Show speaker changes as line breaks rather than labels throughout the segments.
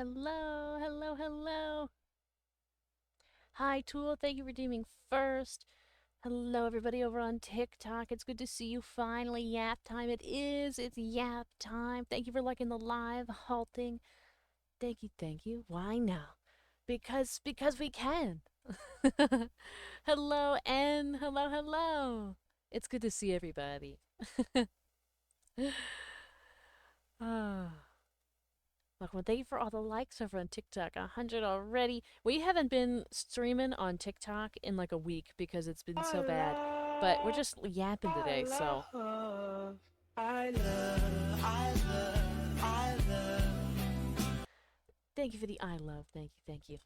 Hello, hello, hello. Hi, Tool. Thank you for redeeming first. Hello, everybody over on TikTok. It's good to see you finally. Yap time it is. It's yap time. Thank you for liking the live halting. Thank you, thank you. Why now? Because we can. Hello, N. Hello, hello. It's good to see everybody. Ah. Welcome. Thank you for all the likes over on TikTok. 100 already. We haven't been streaming on TikTok in like a week because it's been
I
so bad. But we're
love,
just yapping
I
today, so
love, I love, I love, I love.
thank you for the I love. Thank you, thank you.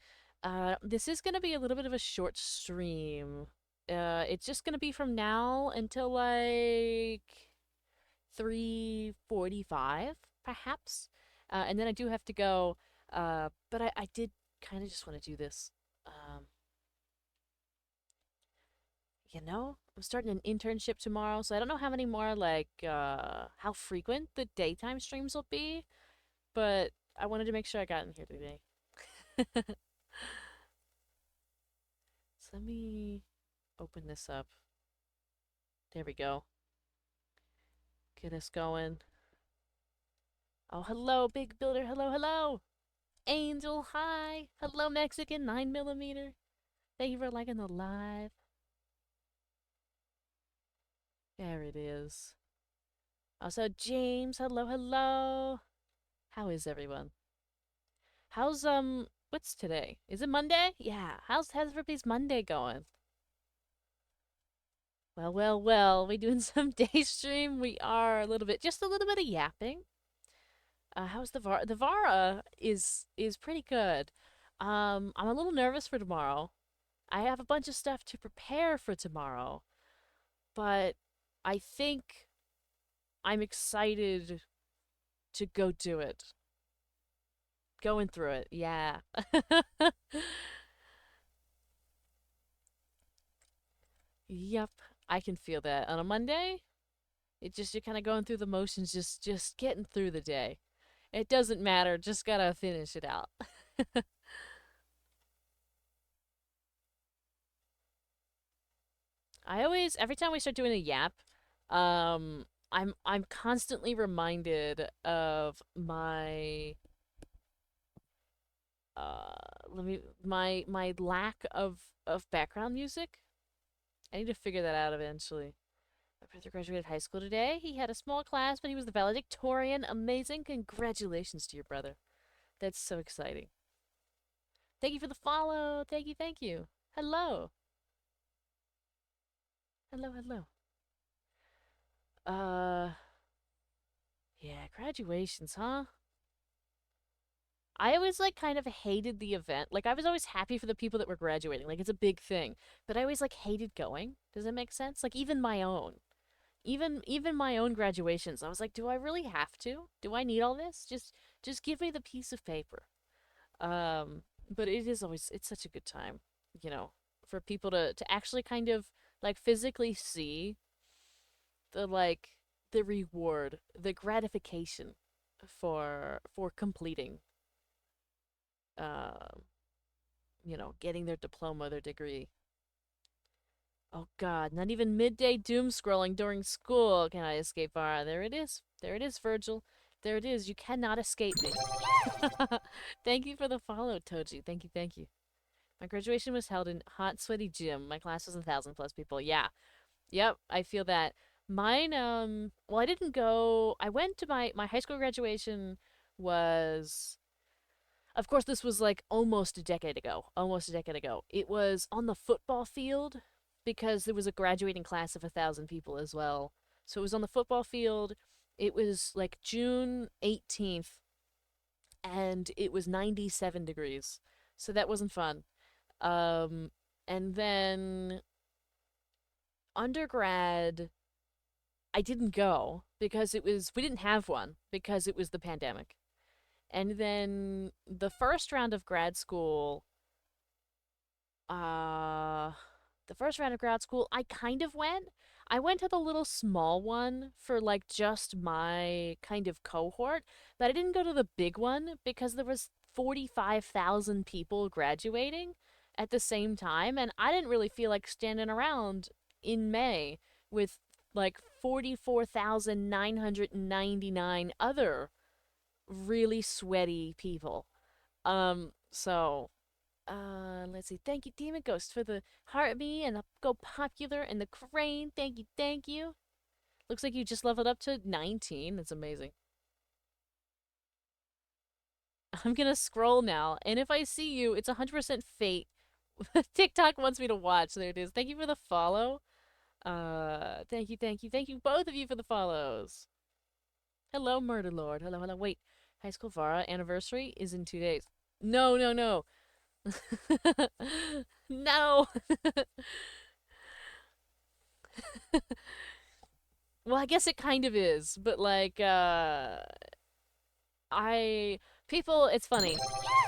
This is gonna be a little bit of a short stream. It's just gonna be from now until like 3:45, perhaps. And then I do have to go. But I did kind of just want to do this. Um, I'm starting an internship tomorrow, so I don't know how many more, like, how frequent the daytime streams will be, but I wanted to make sure I got in here today. So let me open this up. There we go. Get us going. Oh, hello, Big Builder. Hello, hello. Angel, hi. Hello, Mexican 9mm. Thank you for liking the live. There it is. Also, James, hello, hello. How is everyone? What's today? Is it Monday? Yeah. How's everybody's Monday going? Well, well, well. We doing some day stream? We are just a little bit of yapping. How's the VAR? The Vara is pretty good. I'm a little nervous for tomorrow. I have a bunch of stuff to prepare for tomorrow, but I think I'm excited to go do it. Going through it, yeah. Yep, I can feel that. On a Monday, you're kind of going through the motions, just getting through the day. It doesn't matter, just gotta finish it out. Every time we start doing a yap, I'm constantly reminded of my lack of background music. I need to figure that out eventually. My brother graduated high school today. He had a small class, but he was the valedictorian. Amazing. Congratulations to your brother. That's so exciting. Thank you for the follow. Thank you, thank you. Hello. Hello, hello. Uh, yeah, graduations, huh? I always like kind of hated the event. Like I was always happy for the people that were graduating. Like it's a big thing. But I always like hated going. Does that make sense? Like even my own. Even my own graduations. I was like, do I really have to? Do I need all this? Just give me the piece of paper. Um, but it's such a good time, you know, for people to actually kind of like physically see the like the reward, the gratification for completing um, getting their diploma, their degree. Oh god, not even midday doom scrolling during school can I escape. There it is. There it is, Virgil. There it is. You cannot escape me. Thank you for the follow, Toji. Thank you, thank you. My graduation was held in hot, sweaty gym. My class was 1,000 plus people. Yeah. Yep, I feel that. Mine, well, I didn't go. I went to my high school graduation was, of course, this was like almost a decade ago. Almost a decade ago. It was on the football field because there was a graduating class of 1,000 people as well. So it was on the football field. It was like June 18th, and it was 97 degrees. So that wasn't fun. Um, and then undergrad, I didn't go because we didn't have one because it was the pandemic. And then the first round of grad school, uh, I kind of went. I went to the little small one for like just my kind of cohort, but I didn't go to the big one because there was 45,000 people graduating at the same time, and I didn't really feel like standing around in May with like 44,999 other really sweaty people. So let's see. Thank you, Demon Ghost, for the heart me and the go popular and the crane. Thank you, thank you. Looks like you just leveled up to 19. That's amazing. I'm gonna scroll now, and if I see you, it's 100% fate. TikTok wants me to watch. There it is. Thank you for the follow. Thank you, thank you, thank you, both of you for the follows. Hello, Murder Lord. Hello, hello. Wait, High School Vara anniversary is in 2 days. No, no, no. No. Well, I guess it kind of is, but like, I people. It's funny.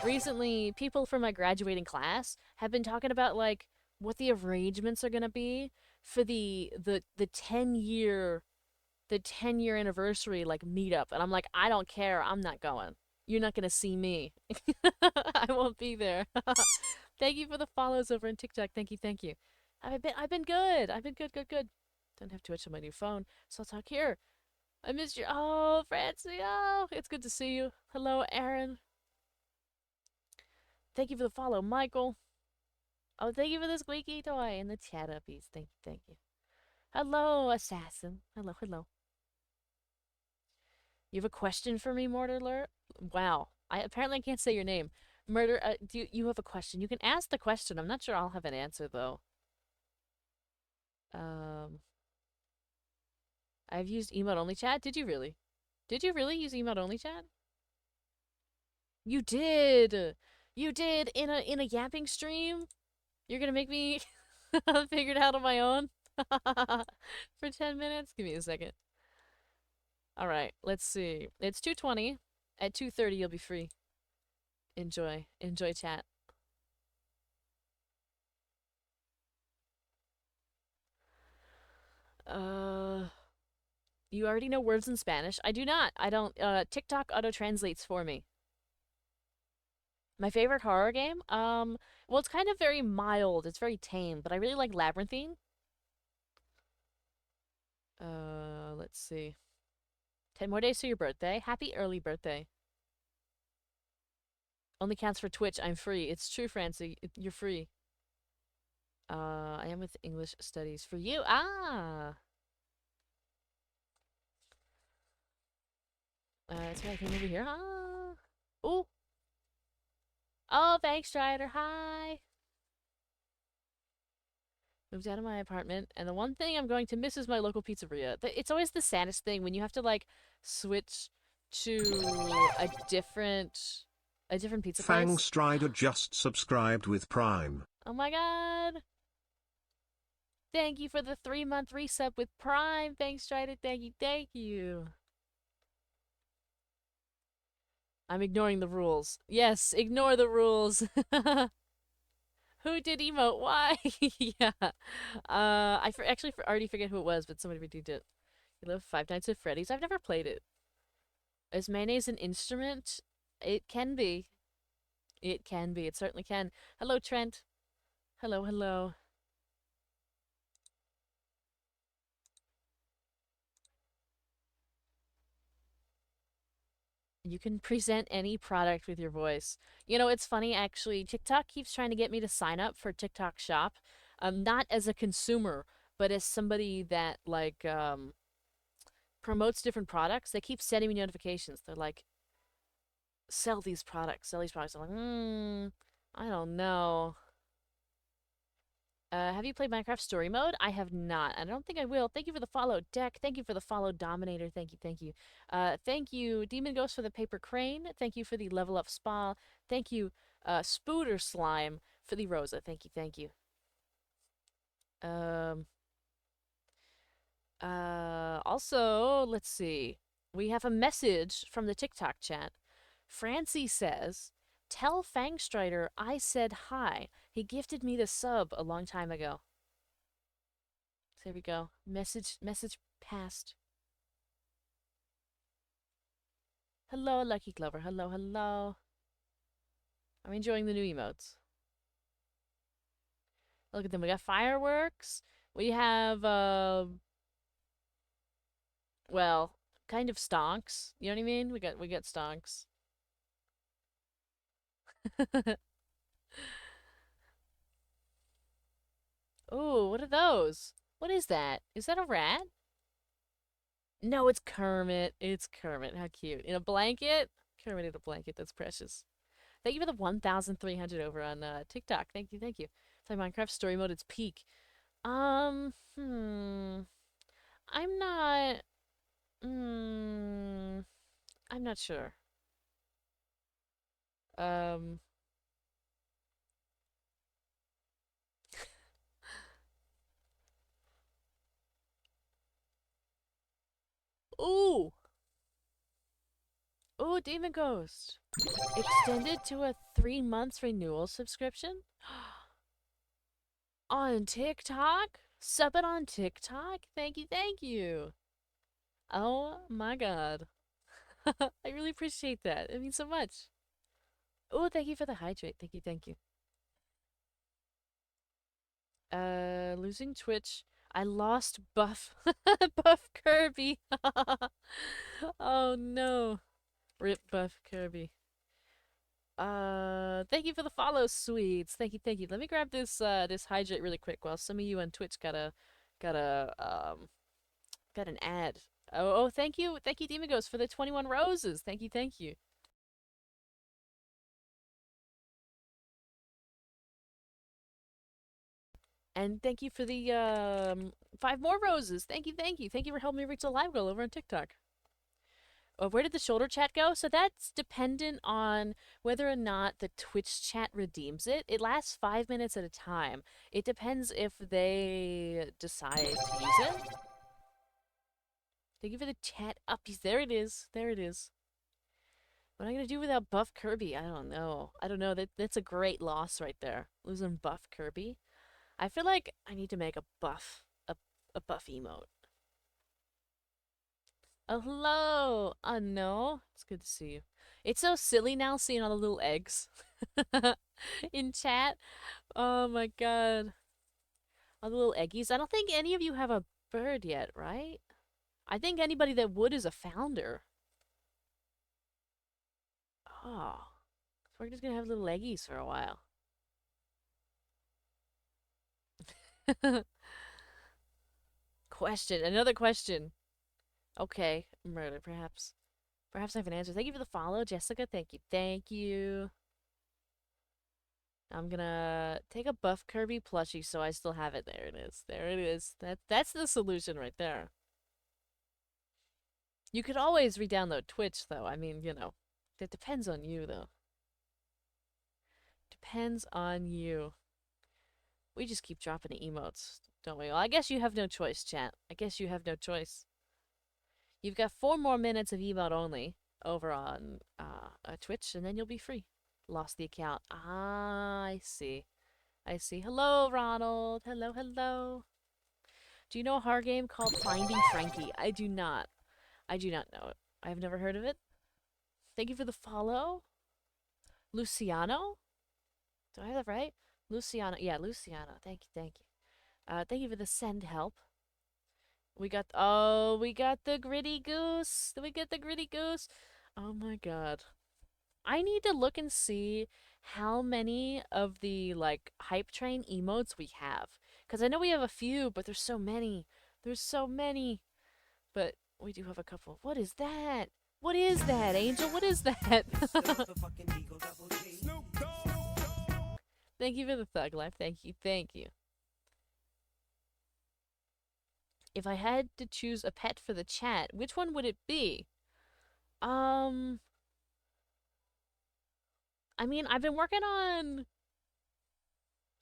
Recently, people from my graduating class have been talking about like what the arrangements are gonna be for the 10-year anniversary like meetup, and I'm like, I don't care. I'm not going. You're not gonna see me. I won't be there. Thank you for the follows over on TikTok. Thank you, thank you. I've been good. I've been good, good, good. Don't have Twitch on my new phone, so I'll talk here. I missed you. Oh, Francie. Oh, it's good to see you. Hello, Aaron. Thank you for the follow, Michael. Oh, thank you for the squeaky toy and the chat uppies. Thank you, thank you. Hello, assassin. Hello, hello. You have a question for me, Mortar? Wow. I apparently can't say your name. Murder, do you have a question? You can ask the question. I'm not sure I'll have an answer though. Um, I've used emote only chat. Did you really? Did you really use emote only chat? You did. You did in a yapping stream. You're gonna make me figure it out on my own for 10 minutes. Give me a second. All right. Let's see. It's 2:20. At 2:30, you'll be free. Enjoy. Enjoy chat. Uh, you already know words in Spanish. I do not. I don't. TikTok auto translates for me. My favorite horror game? Well, it's kind of very mild. It's very tame, but I really like Labyrinthine. Let's see. 10 more days to your birthday. Happy early birthday. Only counts for Twitch. I'm free. It's true, Francie. You're free. I am with English studies for you. Ah! That's why I came over here. Ah! Ooh! Oh, thanks, Strider. Hi! Moved out of my apartment, and the one thing I'm going to miss is my local pizzeria. It's always the saddest thing when you have to like switch to a different pizza
Fang
place.
Strider just subscribed with Prime.
Oh my god! Thank you for the 3-month resub with Prime. Thanks, Strider. Thank you, thank you. I'm ignoring the rules. Yes, ignore the rules. Who did emote? Why? Yeah. Actually already forget who it was, but somebody redeemed it. You love Five Nights at Freddy's? I've never played it. Is mayonnaise an instrument? It can be. It can be. It certainly can. Hello, Trent. Hello, hello. You can present any product with your voice. You know, it's funny actually. TikTok keeps trying to get me to sign up for TikTok Shop, not as a consumer, but as somebody that promotes different products. They keep sending me notifications. They're like, sell these products, sell these products. I'm like, I don't know. Have you played Minecraft Story Mode? I have not. I don't think I will. Thank you for the follow, Deck. Thank you for the follow, Dominator. Thank you, thank you. Thank you, Demon Ghost, for the paper crane. Thank you for the level up spa. Thank you, Spooter Slime, for the Rosa. Thank you, thank you. Um, also, let's see. We have a message from the TikTok chat. Francie says, tell Fangstrider I said hi. He gifted me the sub a long time ago. There we go. Message passed. Hello, Lucky Glover. Hello, hello. I'm enjoying the new emotes. Look at them. We got fireworks. We have well, kind of stonks. You know what I mean? We got stonks. Ooh, what are those? What is that? Is that a rat? No, it's Kermit. It's Kermit. How cute. In a blanket? Kermit in a blanket. That's precious. Thank you for the 1,300 over on TikTok. Thank you, thank you. Play Minecraft story mode. It's peak. Um, hmm. I'm not. Hmm. I'm not sure. Um. Ooh. Ooh, Demon Ghost. Extended to a 3 months renewal subscription on TikTok. Sub it on TikTok. Thank you, thank you. Oh my god. I really appreciate that. It means so much. Oh, thank you for the hydrate. Thank you, thank you. Losing Twitch. I lost Buff. Buff Kirby. Oh no. Rip Buff Kirby. Thank you for the follow, sweets. Thank you, thank you. Let me grab this hydrate really quick while some of you on Twitch got an ad. Oh, thank you, Demon Ghost, for the 21 roses. Thank you, thank you. And thank you for the 5 more roses. Thank you, thank you. Thank you for helping me reach a live goal over on TikTok. Where did the shoulder chat go? So that's dependent on whether or not the Twitch chat redeems it. It lasts 5 minutes at a time. It depends if they decide to use it. Thank you for the chat uppies. There it is. There it is. What am I gonna do without Buff Kirby? I don't know. I don't know. That's a great loss right there. Losing Buff Kirby. I feel like I need to make a buff emote. Oh, hello. Oh, no. It's good to see you. It's so silly now seeing all the little eggs in chat. Oh my god. All the little eggies. I don't think any of you have a bird yet, right? I think anybody that would is a founder. Oh. So we're just gonna have little eggies for a while. Question. Another question. Okay. Murder, perhaps. Perhaps I have an answer. Thank you for the follow, Jessica. Thank you. Thank you. I'm gonna take a Buff Kirby plushie so I still have it. There it is. There it is. That's the solution right there. You could always re-download Twitch though. I mean, that depends on you though. Depends on you. We just keep dropping the emotes, don't we? Well, I guess you have no choice, chat. I guess you have no choice. You've got 4 more minutes of emote only over on Twitch, and then you'll be free. Lost the account. Ah, I see. I see. Hello, Ronald. Hello, hello. Do you know a horror game called Finding Frankie? I do not. I do not know it. I have never heard of it. Thank you for the follow. Luciano? Do I have that right? Luciano. Yeah, Luciano. Thank you, thank you. Thank you for the send help. We got the gritty goose. We get the gritty goose. Oh my god. I need to look and see how many of the like hype train emotes we have. Cause I know we have a few, but there's so many. There's so many. But we do have a couple. What is that? What is that, Angel? What is that? Thank you for the thug life. Thank you. Thank you. If I had to choose a pet for the chat, which one would it be? Um, I mean, I've been working on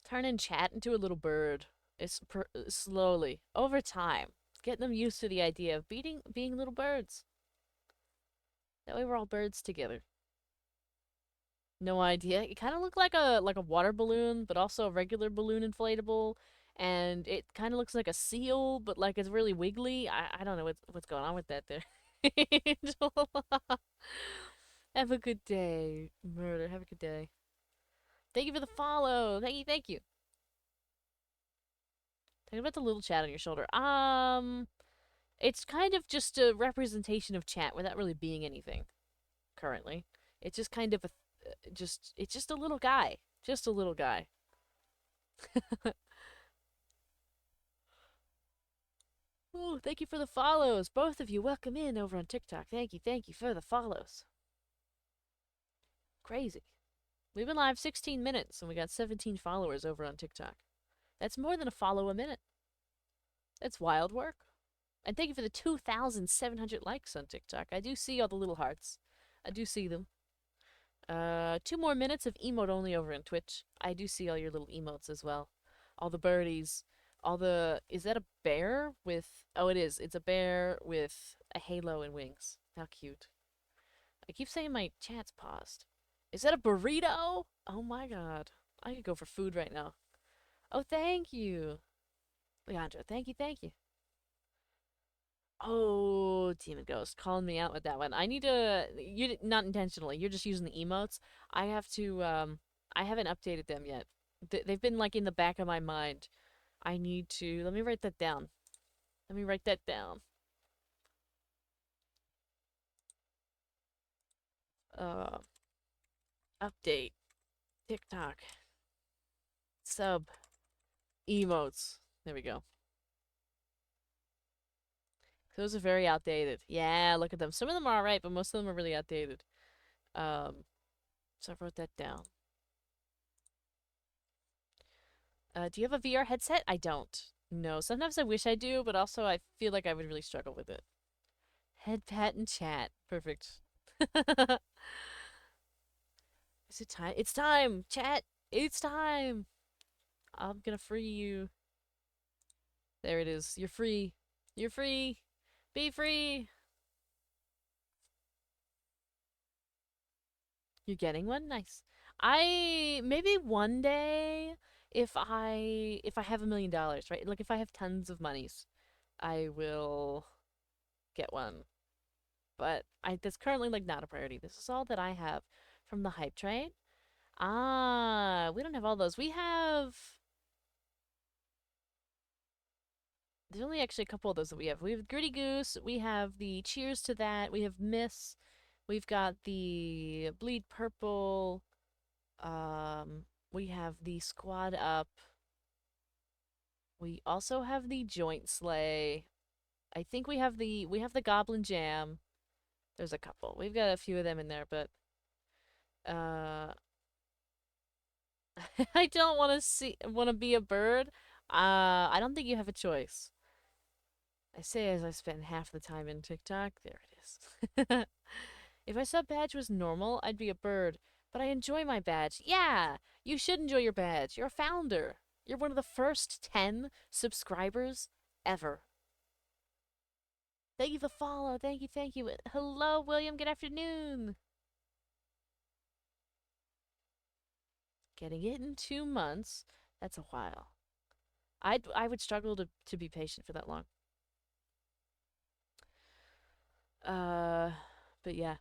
turning chat into a little bird. Slowly, over time, getting them used to the idea of being little birds. That way we're all birds together. No idea. It kind of looked like a water balloon, but also a regular balloon inflatable, and it kind of looks like a seal, but like it's really wiggly. I don't know what's going on with that there. Angel. Have a good day, murder. Have a good day. Thank you for the follow. Thank you, thank you. Talking about the little chat on your shoulder. It's kind of just a representation of chat without really being anything currently. It's just kind of it's just a little guy. Just a little guy. Oh, thank you for the follows. Both of you, welcome in over on TikTok. Thank you for the follows. Crazy. We've been live 16 minutes and we got 17 followers over on TikTok. That's more than a follow a minute. That's wild work. And thank you for the 2,700 likes on TikTok. I do see all the little hearts. I do see them. 2 more minutes of emote only over on Twitch. I do see all your little emotes as well. All the birdies. All the. Is that a bear with. Oh, it is. It's a bear with a halo and wings. How cute. I keep saying my chat's paused. Is that a burrito? Oh my god. I could go for food right now. Oh, thank you. Leandro, thank you, thank you. Oh, Demon Ghost, calling me out with that one. I need to. You not intentionally. You're just using the emotes. I have to. I haven't updated them yet. They've been like in the back of my mind. I need to. Let me write that down. Let me write that down. Uh, update TikTok sub emotes. There we go. Those are very outdated. Yeah, look at them. Some of them are alright, but most of them are really outdated. So I wrote that down. Do you have a VR headset? I don't. No. Sometimes I wish I do, but also I feel like I would really struggle with it. Head pat and chat. Perfect. Is it time? It's time! Chat! It's time! I'm gonna free you. There it is. You're free. You're free. Be free. You're getting one? Nice. I maybe one day if I have $1 million, right? Like if I have tons of monies, I will get one. But I that's currently like not a priority. This is all that I have from the hype train. Ah, we don't have all those. We have there's only actually a couple of those that we have. We have Gritty Goose, we have the Cheers to That, we have Miss, we've got the Bleed Purple, we have the Squad Up. We also have the Joint Sleigh. I think we have the Goblin Jam. There's a couple. We've got a few of them in there, but uh I don't want to be a bird. I don't think you have a choice. I say as I spend half the time in TikTok. There it is. If my sub badge was normal, I'd be a bird, but I enjoy my badge. Yeah, you should enjoy your badge. You're a founder. You're one of the first 10 subscribers ever. Thank you for the follow. Thank you, thank you. Hello, William. Good afternoon. Getting it in 2 months. That's a while. I would struggle to be patient for that long. Uh, but yeah.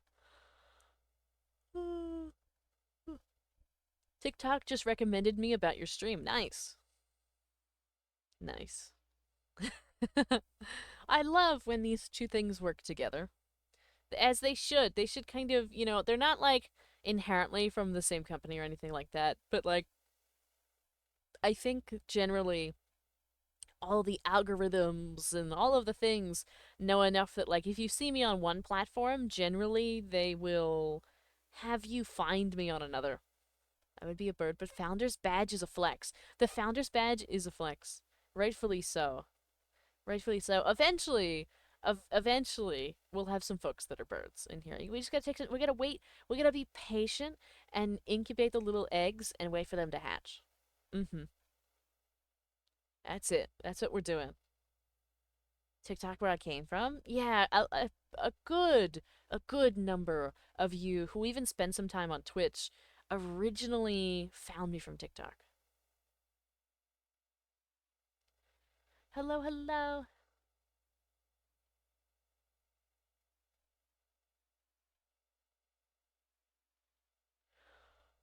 TikTok just recommended me about your stream. Nice. Nice. I love when these two things work together. As they should. They should kind of, they're not like inherently from the same company or anything like that, but like I think generally all the algorithms and all of the things know enough that like if you see me on one platform, generally they will have you find me on another. I would be a bird, but Founder's Badge is a flex. The Founder's Badge is a flex. Rightfully so. Rightfully so. Eventually, we'll have some folks that are birds in here. We just gotta we gotta wait. We gotta be patient and incubate the little eggs and wait for them to hatch. Mm-hmm. That's it. That's what we're doing. TikTok, where I came from. Yeah, a good number of you who even spend some time on Twitch originally found me from TikTok. Hello, hello.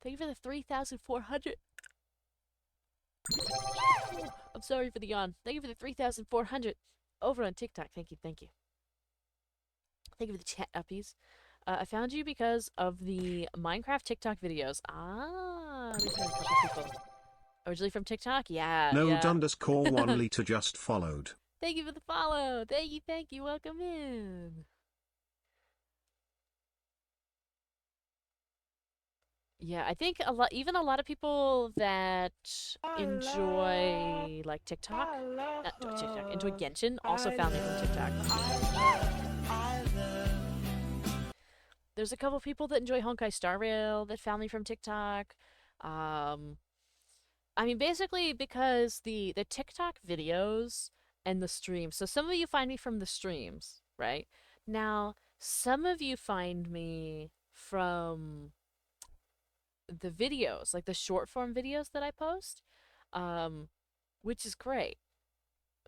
Thank you for the 3,400. I'm sorry for the yawn. Thank you for the 3,400 over on TikTok. Thank you, thank you. Thank you for the chat uppies. I found you because of the Minecraft TikTok videos. Ah, there's been a couple people. Originally from TikTok? Yeah,
Node
yeah.
underscore one liter just followed.
Thank you for the follow. Thank you, thank you. Welcome in. Yeah, I think even a lot of people that
I love,
enjoy like TikTok,
I
not TikTok, enjoy
love,
Genshin, also
I
found me from TikTok.
love, I love.
There's a couple people that enjoy Honkai Star Rail that found me from TikTok. Um, I mean, basically because the TikTok videos and the streams. So some of you find me from the streams, right? Now, some of you find me from the videos, like the short form videos that I post, um, which is great.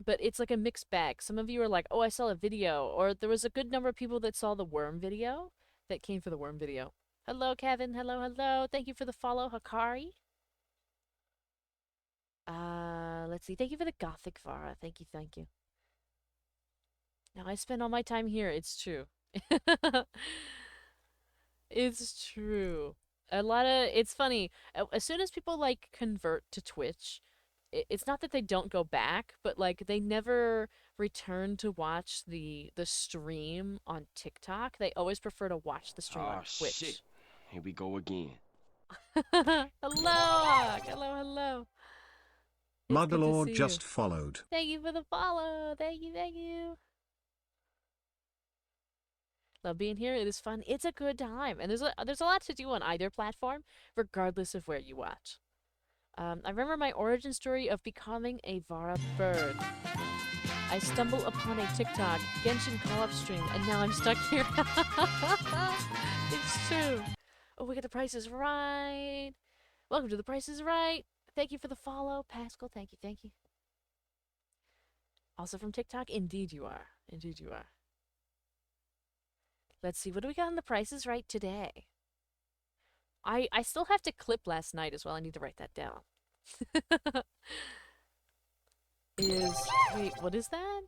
But it's like a mixed bag. Some of you are like, "Oh, I saw a video," or there was a good number of people that saw the worm video that came for the worm video. Hello, Kevin. Hello, hello. Thank you for the follow, Hakari. Let's see. Thank you for the Gothic Vara. Thank you, thank you. Now I spend all my time here. It's true. It's true. A lot of it's funny. As soon as people like convert to Twitch, it's not that they don't go back, but like they never return to watch the stream on TikTok. They always prefer to watch the stream
Oh
on
shit.
Twitch.
Here we go again.
Hello, Hawk. Hello, hello. It's good to
Motherlord
see you.
just followed.
Thank you for the follow. Thank you, thank you. Love being here. It is fun. It's a good time, and there's a lot to do on either platform, regardless of where you watch. I remember my origin story of becoming a Vara bird. I stumbled upon a TikTok Genshin co-op stream, and now I'm stuck here. It's true. Oh, we got the prices right. Welcome to the prices right. Thank you for the follow, Pascal. Thank you, thank you. Also from TikTok, indeed you are. Indeed you are. Let's see, what do we got on the prices right today? I still have to clip last night as well. I need to write that down. Wait, what is that?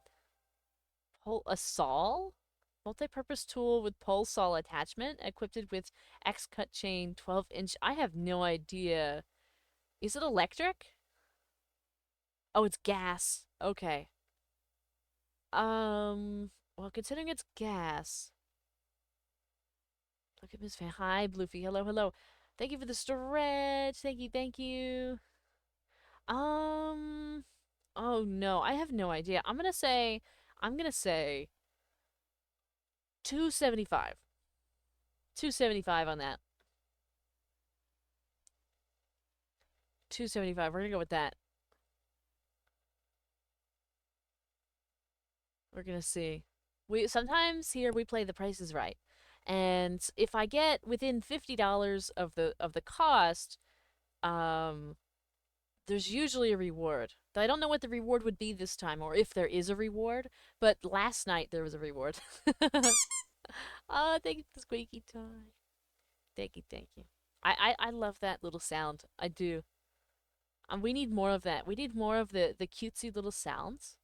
A saw? Multi-purpose tool with pole saw attachment, equipped with X-cut chain, 12-inch. I have no idea. Is it electric? Oh, it's gas. Okay. Well, considering it's gas. Look at Miss Fan. Hi, Bluefy. Hello, hello. Thank you for the stretch. Thank you, thank you. Oh no, I have no idea. I'm gonna say 275. 275 on that. 275. We're gonna go with that. We're gonna see. We sometimes here we play the prices right. And if I get within $50 of the cost, um there's usually a reward. I don't know what the reward would be this time or if there is a reward, but last night there was a reward. Oh, thank you for the squeaky toy. Thank you, thank you. I love that little sound. I do. We need more of that. We need more of the cutesy little sounds.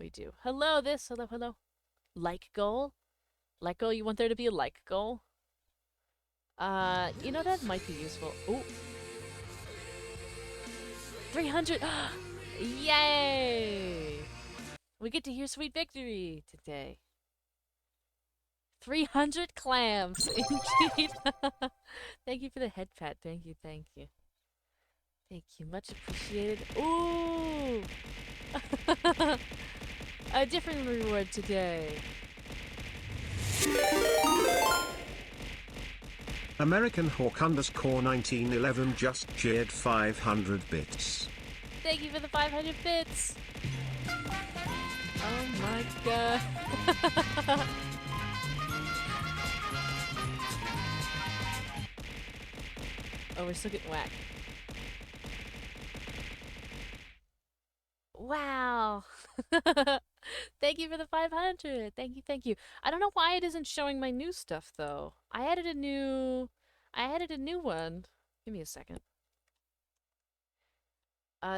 We do. Hello, this. Hello, hello. Like goal? Like goal? You want there to be a like goal? You know, that might be useful. Ooh. 300! Yay! We get to hear Sweet Victory today. 300 clams, indeed. Thank you for the head pat. Thank you, thank you. Thank you, much appreciated. Ooh! A different reward today.
American Hawk underscore 1911 just cheered 500 bits.
Thank you for the 500 bits. Oh my god. Oh, we're still getting whacked. Wow. Thank you for the 500. Thank you, thank you. I don't know why it isn't showing my new stuff though. I added a new one. Give me a second.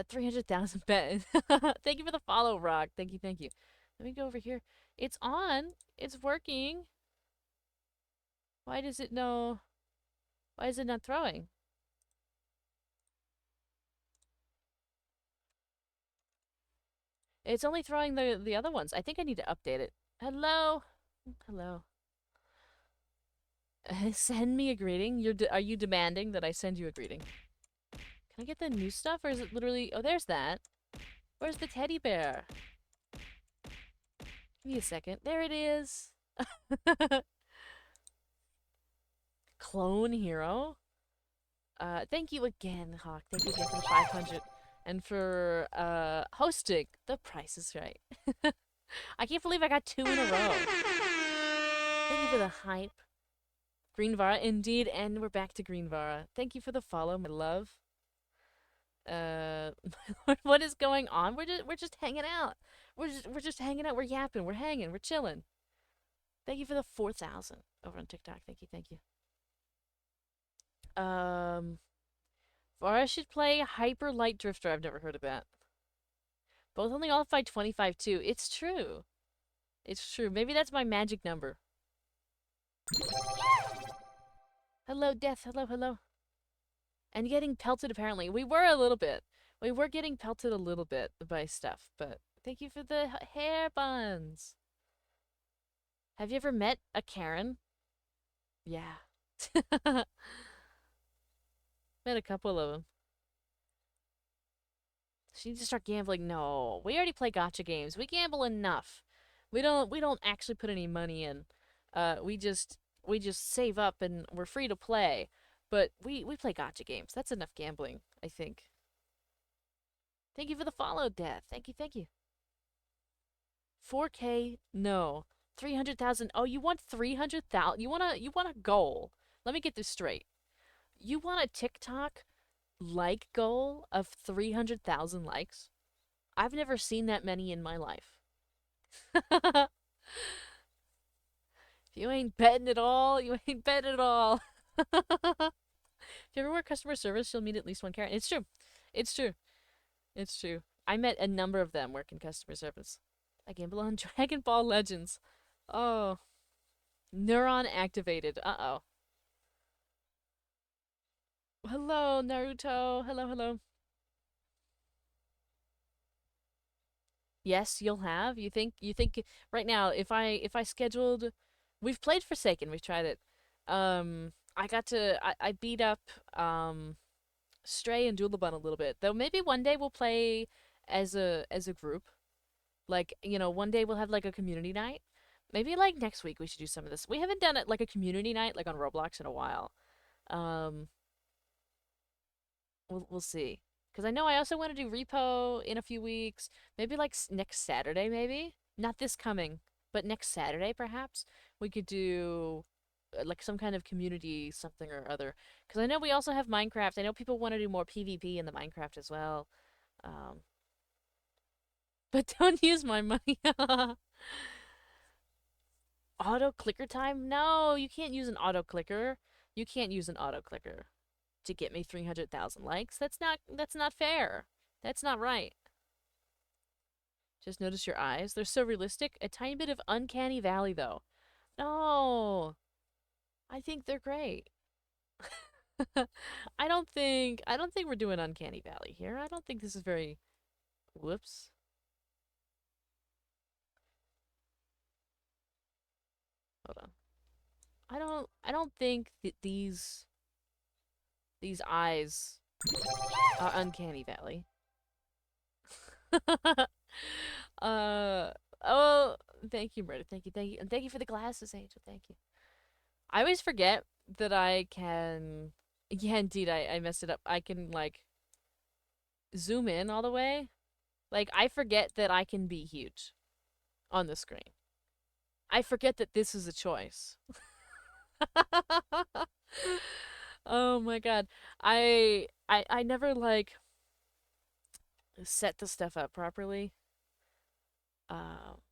300,000 bet. Thank you for the follow, Rock. Thank you, thank you. Let me go over here. It's on. It's working. Why does it no? Why is it not throwing? It's only throwing the other ones. I think I need to update it. Hello? Hello. Send me a greeting? Are you demanding that I send you a greeting? Can I get the new stuff or is it literally... Oh, there's that. Where's the teddy bear? Give me a second. There it is. Clone hero. Thank you again, Hawk. Thank you again for the 500 and for hosting. The Price is Right. I can't believe I got 2 in a row. Thank you for the hype. Greenvara, indeed, and we're back to Greenvara. Thank you for the follow, my love. What is going on? We're just hanging out. We're just hanging out. We're yapping. We're hanging. We're chilling. Thank you for the 4,000 over on TikTok. Thank you. Thank you. Vara should play Hyper Light Drifter. I've never heard of that. Both only qualified 25 too. It's true. It's true. Maybe that's my magic number. Hello, Death. Hello, hello. And getting pelted, apparently. We were a little bit. We were getting pelted a little bit by stuff, but thank you for the hair buns. Have you ever met a Karen? Yeah. Met a couple of them. She needs to start gambling. No, we already play gotcha games. We gamble enough. We don't actually put any money in. We just save up and we're free to play. But we play gotcha games. That's enough gambling, I think. Thank you for the follow, Death. Thank you, thank you. 4K, no. 300,000. Oh, you want 300,000? You want a goal. Let me get this straight. You want a TikTok like goal of 300,000 likes? I've never seen that many in my life. If you ain't betting at all, you ain't betting at all. If you ever work customer service, you'll meet at least one Karen. It's true. It's true. It's true. I met a number of them working customer service. I gamble on Dragon Ball Legends. Oh. Neuron activated. Uh-oh. Hello, Naruto. Hello, hello. Yes, you'll have. You think right now if I scheduled we've played Forsaken, we've tried it. I beat up Stray and Doodlebun a little bit. Though maybe one day we'll play as a group. Like, one day we'll have like a community night. Maybe like next week we should do some of this. We haven't done it like a community night like on Roblox in a while. Um we'll see. Cuz I know I also want to do repo in a few weeks. Maybe like next Saturday maybe. Not this coming, but next Saturday perhaps. We could do like some kind of community something or other. Cuz I know we also have Minecraft. I know people want to do more PvP in the Minecraft as well. Um but don't use my money. Auto clicker time? No, you can't use an auto clicker. You can't use an auto clicker to get me 300,000 likes. That's not fair. That's not right. Just notice your eyes. They're so realistic. A tiny bit of uncanny valley though. No. I think they're great. I don't think we're doing uncanny valley here. I don't think this is very whoops. Hold on. I don't think that these eyes are uncanny valley. uh oh, thank you, Brenda. Thank you, thank you. And thank you for the glasses, Angel. Thank you. I always forget that I can yeah, indeed, I messed it up. I can like zoom in all the way. Like I forget that I can be huge on the screen. I forget that this is a choice. Oh my god. I never like set the stuff up properly. Um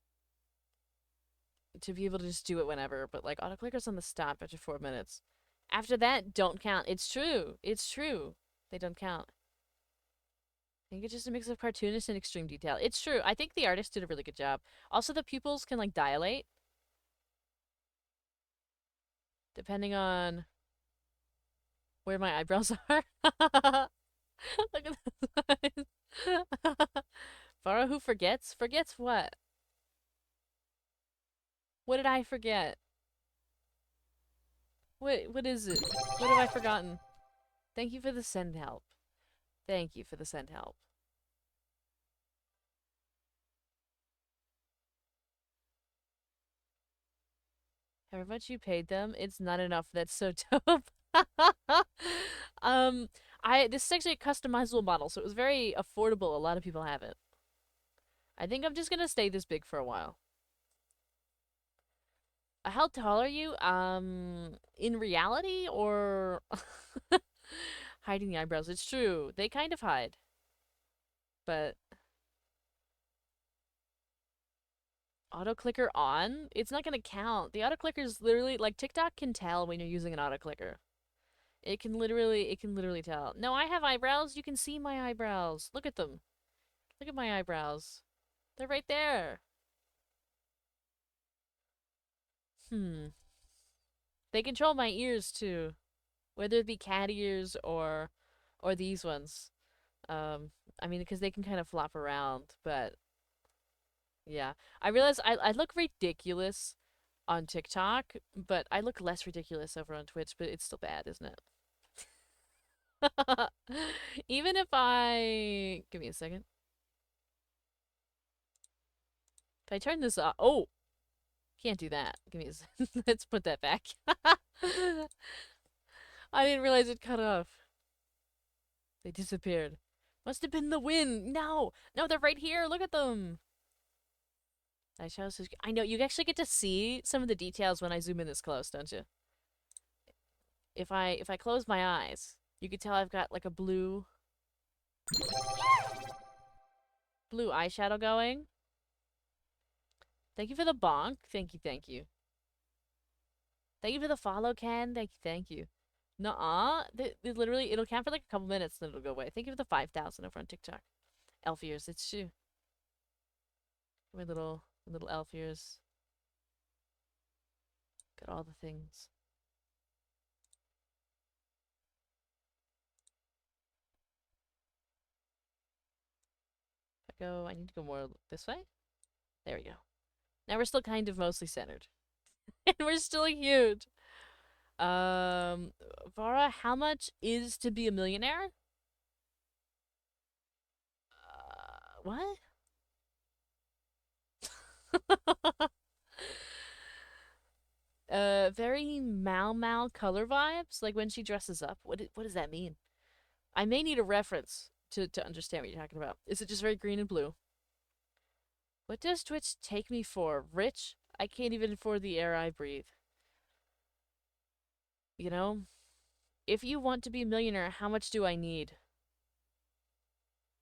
to be able to just do it whenever, but like autoclicker's on the stop after 4 minutes. After that, don't count. It's true. It's true. They don't count. I think it's just a mix of cartoonist and extreme detail. It's true. I think the artist did a really good job. Also, the pupils can like dilate depending on where my eyebrows are. Look at this. Farah who forgets? Forgets what? What did I forget? What is it? What have I forgotten? Thank you for the send help. Thank you for the send help. However much you paid them, it's not enough. That's so dope. um, this is actually a customizable model, so it was very affordable. A lot of people have it. I think I'm just gonna stay this big for a while. How tall are you? In reality or hiding the eyebrows? It's true. They kind of hide. But auto clicker on? It's not gonna count. The auto clicker is literally like TikTok can tell when you're using an auto clicker. It can literally tell. No, I have eyebrows. You can see my eyebrows. Look at them. Look at my eyebrows. They're right there. Hmm. They control my ears too, whether it be cat ears or these ones. Um, I mean, because they can kind of flop around, but yeah. I realize I look ridiculous on TikTok, but I look less ridiculous over on Twitch, but it's still bad, isn't it? Even if I... Give me a second. If I turn this off... Oh! Can't do that. Give me a second. Let's put that back. I didn't realize it cut off. They disappeared. Must have been the wind. No! No, they're right here. Look at them. I know, you actually get to see some of the details when I zoom in this close, don't you? If I close my eyes, you can tell I've got like a blue eyeshadow going. Thank you for the bonk. Thank you, thank you. Thank you for the follow, Ken. Thank you, thank you. Nuh-uh. Literally, it'll count for like a couple minutes, then it'll go away. Thank you for the 5,000 over on TikTok. Elf ears, it's true. My little elf ears. Got all the things. I need to go more this way. There we go. Now we're still kind of mostly centered. And we're still huge. Vara, how much is to be a millionaire? What? Very Mau Mau color vibes, like when she dresses up. What does that mean? I may need a reference to understand what you're talking about. Is it just very green and blue? What does Twitch take me for? Rich? I can't even afford the air I breathe. You know? If you want to be a millionaire, how much do I need?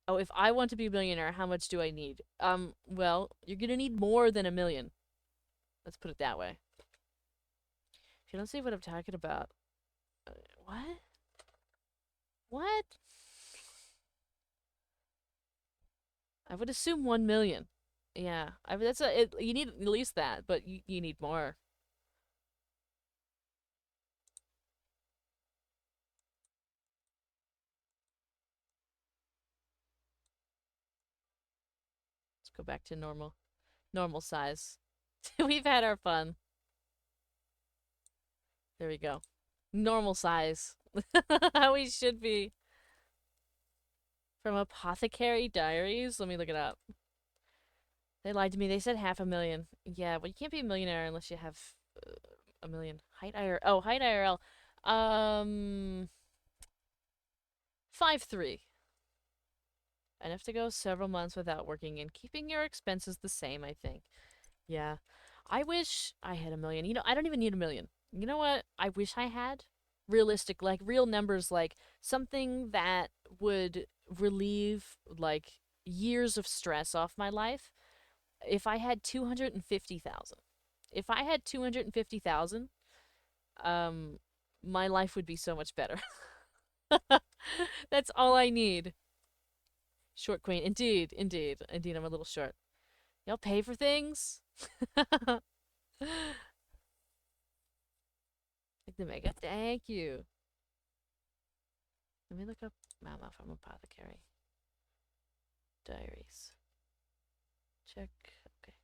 Oh, if I want to be a millionaire, how much do I need? Well, you're gonna need more than 1 million. Let's put it that way. If you don't see what I'm talking about. What? What? I would assume 1 million. Yeah, you need at least that, but you need more. Let's go back to normal size. We've had our fun. There we go. Normal size. We should be. From Apothecary Diaries? Let me look it up. They lied to me. They said 500,000. Yeah, well, you can't be a millionaire unless you have 1 million. Height IRL. Oh, height IRL. 5'3". Enough to go several months without working and keeping your expenses the same, I think. Yeah. I wish I had 1 million. You know, I don't even need 1 million. You know what I wish I had? Realistic, like real numbers, like something that would relieve like years of stress off my life. If I had 250,000. If I had 250,000, um my life would be so much better. That's all I need. Short queen. Indeed, indeed, indeed, I'm a little short. Y'all pay for things? Like the mega. Thank you. Let me look up Mama from Apothecary. Diaries. Check. Okay.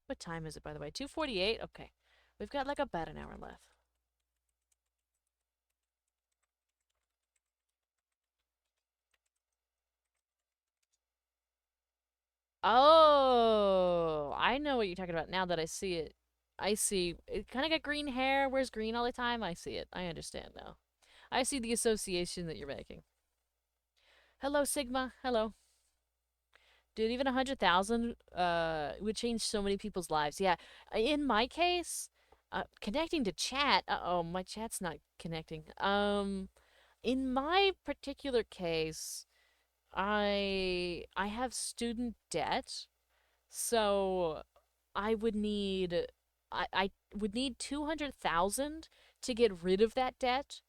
What time is it, by the way? 2:48? Okay. We've got like about an hour left. Oh, I know what you're talking about now that I see it. I see. It kind of got green hair, wears green all the time. I see it. I understand now. I see the association that you're making. Hello, Sigma. Hello. Dude, even 100,000 would change so many people's lives. Yeah. In my case, connecting to chat. Uh-oh, my chat's not connecting. In my particular case, I have student debt, so I would need I would need 200,000 to get rid of that debt.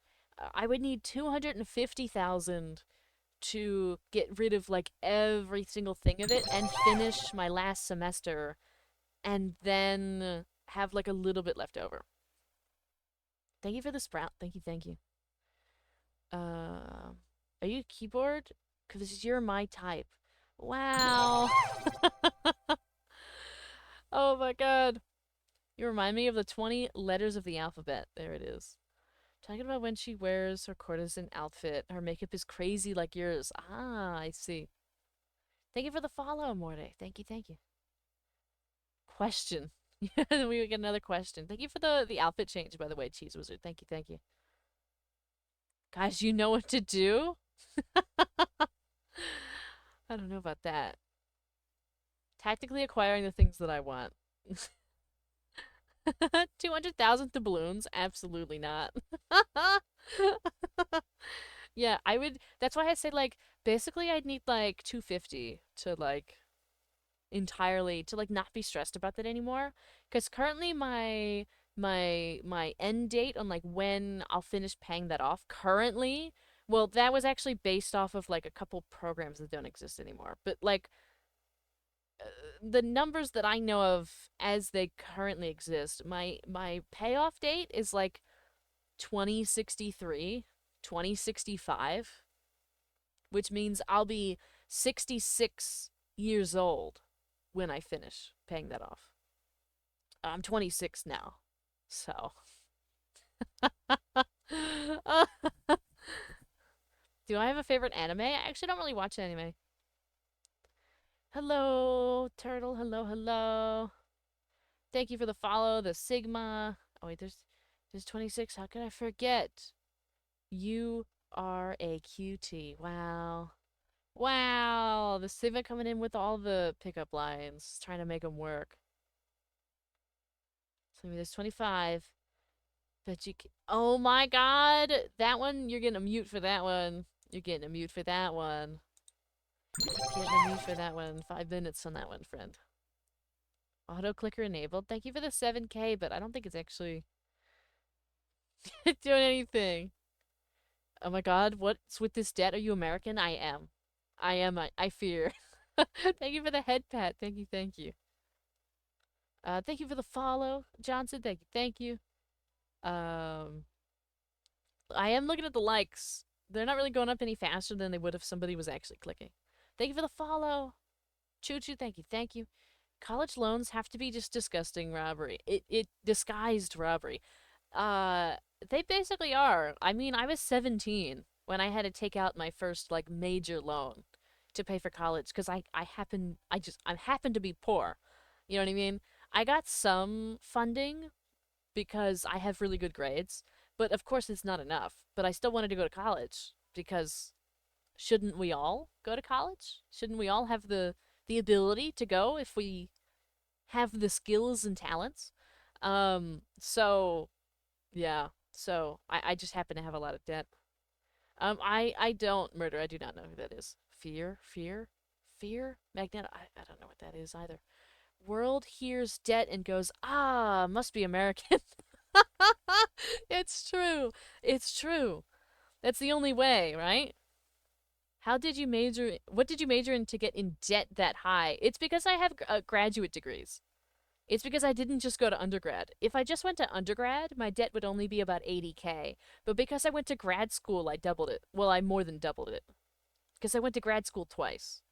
I would need 250,000 to get rid of like every single thing of it and finish my last semester and then have like a little bit left over. Thank you for the sprout. Thank you, thank you. Uh, are you keyboard? Because you're my type. Wow. Oh my god. You remind me of the 20 letters of the alphabet. There it is. Talking about when she wears her courtesan outfit. Her makeup is crazy like yours. Ah, I see. Thank you for the follow, Morte. Thank you, thank you. Question. We get another question. Thank you for the outfit change, by the way, Cheese Wizard. Thank you, thank you. Guys, you know what to do? I don't know about that. Tactically acquiring the things that I want. 200,000 to balloons? Absolutely not. Yeah, I would. That's why I say, like, basically, I'd need, like, 250 to, like, entirely, to, like, not be stressed about that anymore. Because currently, my end date on, like, when I'll finish paying that off, currently, well, that was actually based off of, like, a couple programs that don't exist anymore. But, like, the numbers that I know of as they currently exist, my payoff date is like 2063, 2065, which means I'll be 66 years old when I finish paying that off. I'm 26 now. So, do I have a favorite anime? I actually don't really watch anime. Hello, turtle. Hello, hello. Thank you for the follow, the Sigma. Oh wait, there's 26. How could I forget? You are a cutie. Wow. Wow. The Sigma coming in with all the pickup lines, trying to make them work. So maybe there's 25. Bet you can. Oh my god. That one, you're getting a mute for that one. You're getting a mute for that one. Getting a mute for that one. 5 minutes on that one, friend. Auto clicker enabled. Thank you for the 7K, but I don't think it's actually doing anything. Oh my god, what's with this debt? Are you American? I am. I am. I fear. Thank you for the head pat. Thank you, thank you. Thank you for the follow, Johnson. Thank you, thank you. Um, I am looking at the likes. They're not really going up any faster than they would if somebody was actually clicking. Thank you for the follow. Choo choo, thank you, thank you. College loans have to be just disgusting robbery. It disguised robbery. Uh, they basically are. I mean, I was 17 when I had to take out my first like major loan to pay for college because I happened to be poor. You know what I mean? I got some funding because I have really good grades, but of course it's not enough. But I still wanted to go to college because shouldn't we all go to college? Shouldn't we all have the ability to go if we have the skills and talents? So yeah. So I just happen to have a lot of debt. I don't murder. I do not know who that is. Fear. Magneto. I don't know what that is either. World hears debt and goes, ah, must be American. It's true. It's true. That's the only way, right? How did you major? What did you major in to get in debt that high? It's because I have graduate degrees. It's because I didn't just go to undergrad. If I just went to undergrad, my debt would only be about 80K. But because I went to grad school, I doubled it. Well, I more than doubled it. Because I went to grad school twice.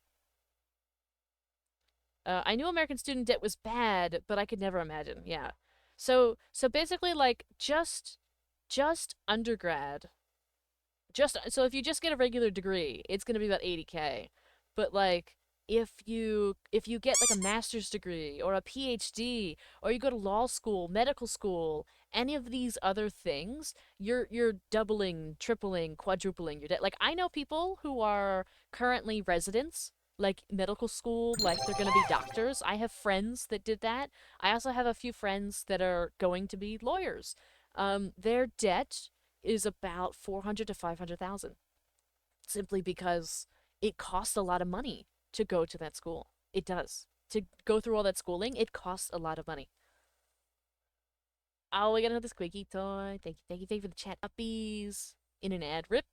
I knew American student debt was bad, but I could never imagine. Yeah. So basically, like just undergrad. Just so if you just get a regular degree, it's gonna be about 80K. But like if you get like a master's degree or a PhD or you go to law school, medical school, any of these other things, you're doubling, tripling, quadrupling your debt. Like I know people who are currently residents, like medical school, like they're gonna be doctors. I have friends that did that. I also have a few friends that are going to be lawyers. Their debt is about 400 to 500,000 simply because it costs a lot of money to go to that school. It does. To go through all that schooling, it costs a lot of money. Oh, we got another squeaky toy. Thank you for the chat uppies. In an ad rip.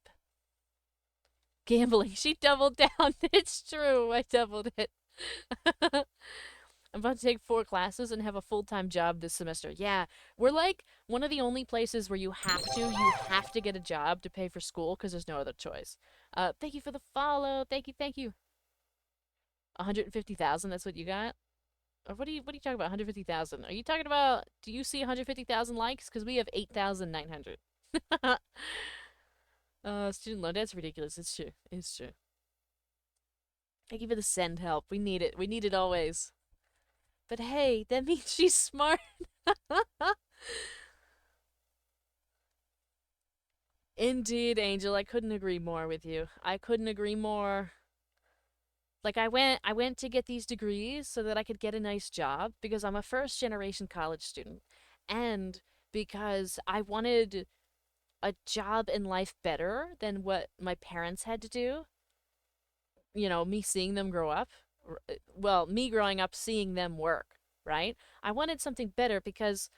Gambling. She doubled down. It's true. I doubled it. I'm about to take 4 classes and have a full-time job this semester. Yeah, we're like one of the only places where you have to get a job to pay for school because there's no other choice. Thank you for the follow. Thank you. 150,000, that's what you got? Or what are you talking about? 150,000. Are you talking about do you see 150,000 likes? Because we have 8,900. Student loan debt's ridiculous. It's true. It's true. Thank you for the send help. We need it. We need it always. But hey, that means she's smart. Indeed, Angel, I couldn't agree more with you. I couldn't agree more. Like I went to get these degrees so that I could get a nice job because I'm a first generation college student and because I wanted a job in life better than what my parents had to do. Me seeing them grow up. Well, me growing up seeing them work, right? I wanted something better because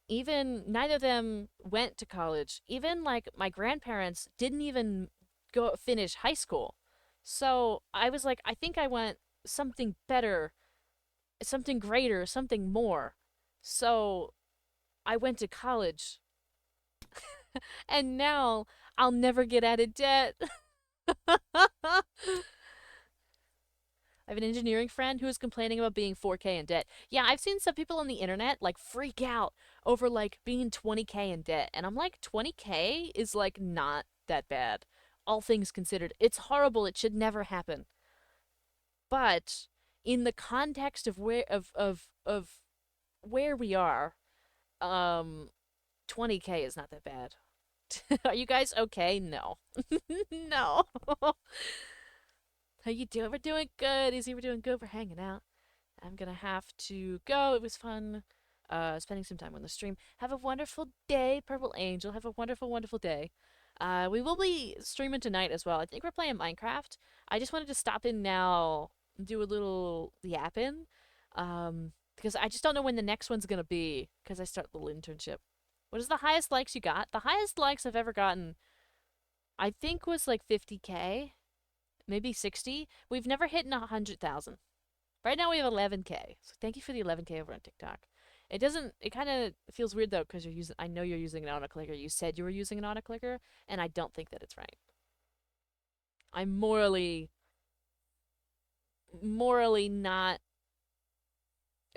even neither of them went to college. Even like my grandparents didn't even go finish high school. So I was like, I think I want something better, something greater, something more. So I went to college, and now I'll never get out of debt. I have an engineering friend who is complaining about being 4K in debt. Yeah, I've seen some people on the internet like freak out over like being 20K in debt. And I'm like, 20K is like not that bad. All things considered. It's horrible. It should never happen. But in the context of where we are, um 20K is not that bad. Are you guys okay? No. No. How you doing? We're doing good. Izzy, we're doing good. We're hanging out. I'm gonna have to go. It was fun spending some time on the stream. Have a wonderful day, Purple Angel. Have a wonderful, wonderful day. We will be streaming tonight as well. I think we're playing Minecraft. I just wanted to stop in now and do a little yapping. Because I just don't know when the next one's gonna be because I start the little internship. What is the highest likes you got? The highest likes I've ever gotten, I think, was like 50K, maybe 60. We've never hit 100,000. Right now we have 11K. So thank you for the 11K over on TikTok. It kind of feels weird though because I know you're using an autoclicker. You said you were using an autoclicker, and I don't think that it's right. I'm morally not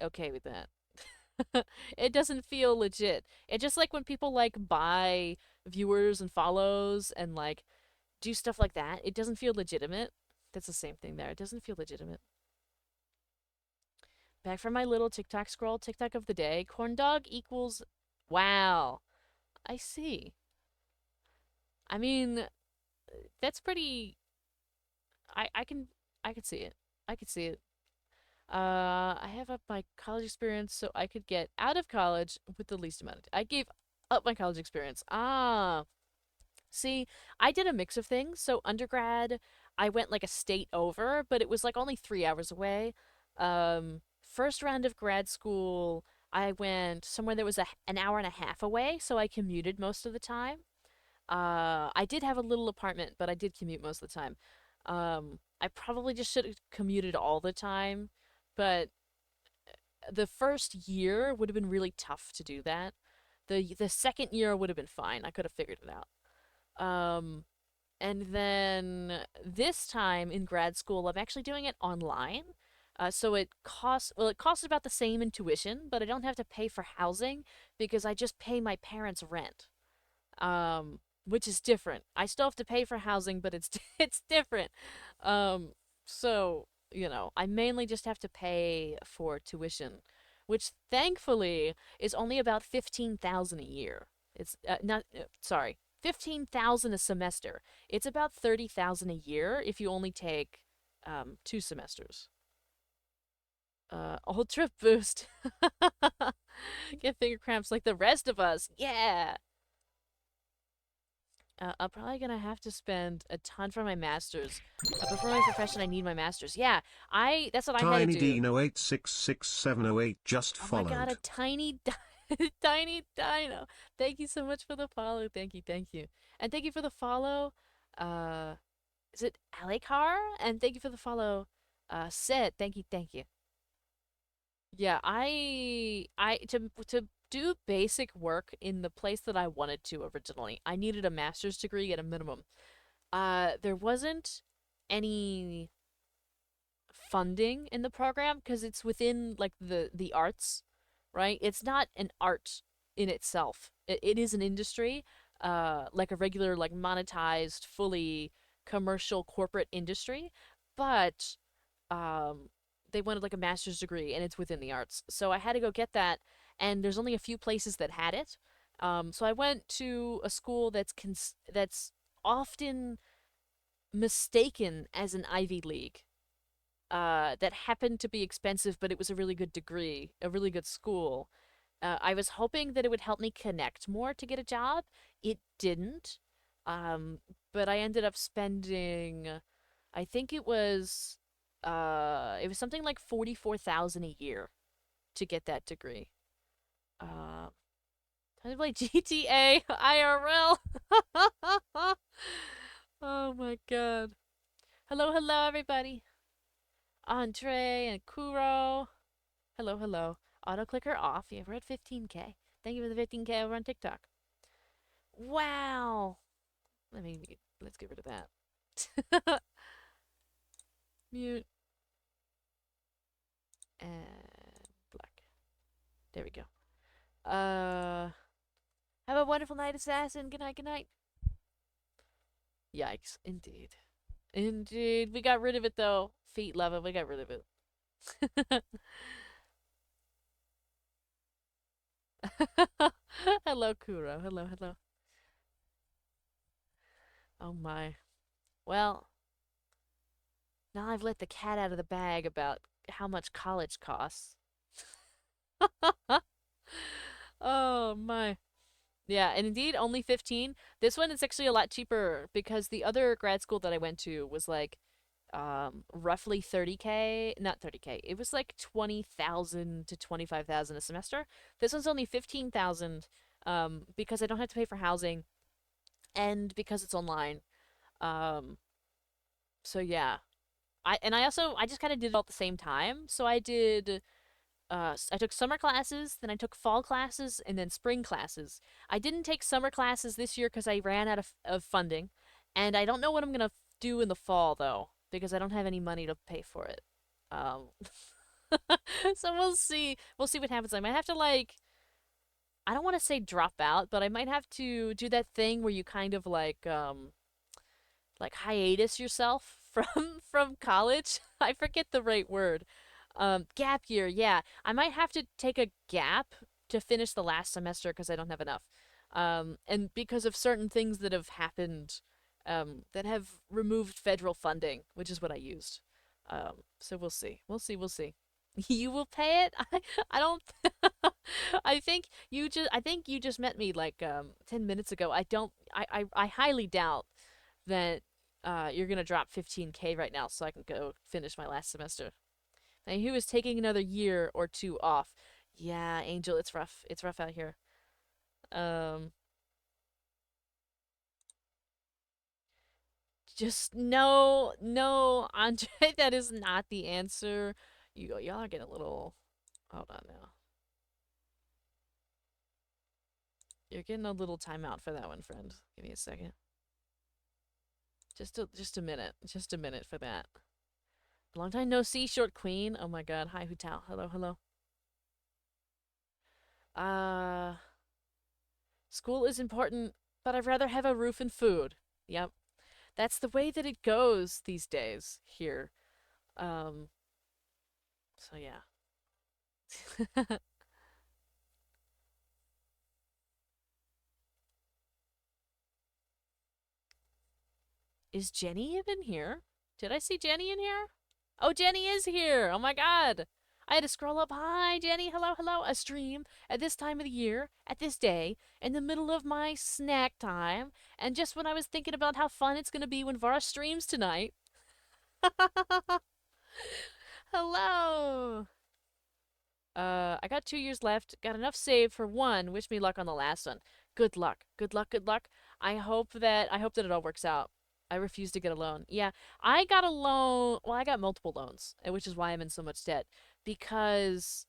okay with that. It doesn't feel legit. It's just like when people like buy viewers and follows and like do stuff like that. It doesn't feel legitimate. That's the same thing there. It doesn't feel legitimate. Back from my little TikTok scroll. TikTok of the day. Corn dog equals. Wow. I see. I mean, that's pretty. I can I could see it. I could see it. I have up my college experience so I could get out of college with the least amount of. I gave up my college experience. Ah, see, I did a mix of things. So undergrad, I went like a state over, but it was like only 3 hours away. First round of grad school, I went somewhere that was an hour and a half away, so I commuted most of the time. I did have a little apartment, but I did commute most of the time. I probably just should have commuted all the time, but the first year would have been really tough to do that. The second year would have been fine. I could have figured it out. Um, and then this time in grad school, I'm actually doing it online. So it costs about the same in tuition, but I don't have to pay for housing because I just pay my parents' rent. Which is different. I still have to pay for housing, but it's it's different. Um, I mainly just have to pay for tuition, which thankfully is only about 15,000 a year. It's not sorry, 15,000 a semester. It's about 30,000 a year if you only take 2 semesters. Ultra boost. Get finger cramps like the rest of us. Yeah. I'm probably gonna have to spend a ton for my masters. But for my profession, I need my masters. Yeah, that's what I had to
Tiny
do.
Dino 866708 just
Oh my god, a
followed.
tiny, tiny dino. Thank you so much for the follow. Thank you, thank you, and thank you for the follow. Uh, is it Alikar? And thank you for the follow. Sid, thank you, thank you. Yeah, I to do basic work in the place that I wanted to originally, I needed a master's degree at a minimum. There wasn't any funding in the program because it's within like the arts, right? It's not an art in itself. It is an industry, like a regular like monetized, fully commercial corporate industry, but um, they wanted like a master's degree and it's within the arts. So I had to go get that, and there's only a few places that had it. So I went to a school that's often mistaken as an Ivy League. That happened to be expensive, but it was a really good degree, a really good school. I was hoping that it would help me connect more to get a job. It didn't. But I ended up spending, I think it was something like 44,000 a year to get that degree. Uh, Time to play GTA IRL. Oh my god. Hello, hello, everybody. Andre and Kuro. Hello, hello. Auto clicker off. Yeah, we're at 15K. Thank you for the 15K over on TikTok. Wow. Let's get rid of that. Mute and black. There we go. Have a wonderful night, assassin. Good night, good night. Yikes, indeed. Indeed. We got rid of it though. Feet love it. We got rid of it. Hello, Kuro. Hello, hello. Oh my. Well, now I've let the cat out of the bag about how much college costs. Oh my. Yeah, and indeed, only 15. This one is actually a lot cheaper because the other grad school that I went to was like roughly 30K, not 30K. It was like 20,000 to 25,000 a semester. This one's only 15,000 because I don't have to pay for housing and because it's online. Um so yeah. I just kind of did it all at the same time. So I took summer classes, then I took fall classes, and then spring classes. I didn't take summer classes this year because I ran out of funding, and I don't know what I'm gonna do in the fall though because I don't have any money to pay for it. Um, so we'll see. We'll see what happens. I might have to I don't want to say drop out, but I might have to do that thing where you kind of like hiatus yourself from college. I forget the right word. Gap year, yeah. I might have to take a gap to finish the last semester because I don't have enough. And because of certain things that have happened, that have removed federal funding, which is what I used. So we'll see. We'll see. We'll see. You will pay it? I don't I think you just met me like 10 minutes ago. I highly doubt that you're going to drop 15K right now so I can go finish my last semester. And who is taking another year or two off. Yeah, Angel, it's rough. It's rough out here. Um, just no, no, Andre, that is not the answer. Y'all are getting a little. Hold on now. You're getting a little timeout for that one, friend. Give me a second. Just a minute. Just a minute for that. Long time no see, short queen. Oh my god. Hi, Hutao. Hello, hello. Uh, School is important, but I'd rather have a roof and food. Yep. That's the way that it goes these days here. Um, so yeah. Is Jenny even here? Did I see Jenny in here? Oh, Jenny is here. Oh my god. I had to scroll up. Hi, Jenny. Hello, hello. A stream at this time of the year, at this day, in the middle of my snack time. And just when I was thinking about how fun it's going to be when Vara streams tonight. Hello. I got 2 years left. Got enough saved for one. Wish me luck on the last one. Good luck. Good luck. Good luck. I hope that it all works out. I refuse to get a loan. Yeah, I got a loan. Well, I got multiple loans, which is why I'm in so much debt because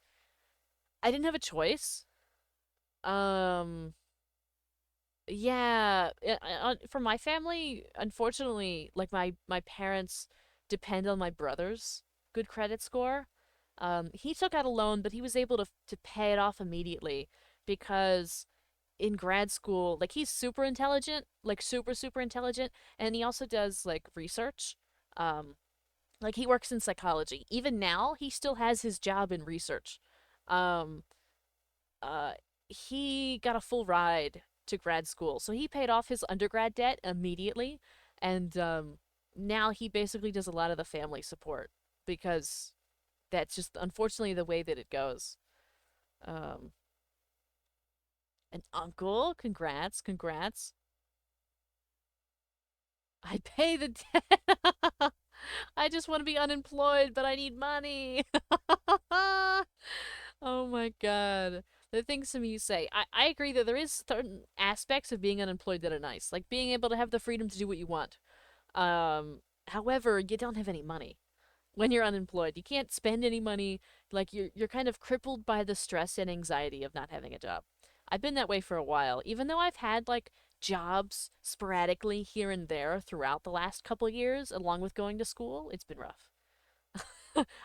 I didn't have a choice. Um, yeah, for my family, unfortunately, like my parents depend on my brother's good credit score. He took out a loan, but he was able to pay it off immediately because in grad school, like he's super intelligent, like super intelligent, and he also does like research. Um, like he works in psychology. Even now, he still has his job in research. Um, uh, he got a full ride to grad school, so he paid off his undergrad debt immediately, and now he basically does a lot of the family support because that's just unfortunately the way that it goes. Um, an uncle, congrats, congrats. I pay the debt. I just want to be unemployed, but I need money. Oh my god. The things some you say. I agree that there is certain aspects of being unemployed that are nice, like being able to have the freedom to do what you want. However, you don't have any money when you're unemployed. You can't spend any money. Like you're kind of crippled by the stress and anxiety of not having a job. I've been that way for a while, even though I've had like jobs sporadically here and there throughout the last couple years along with going to school. It's been rough.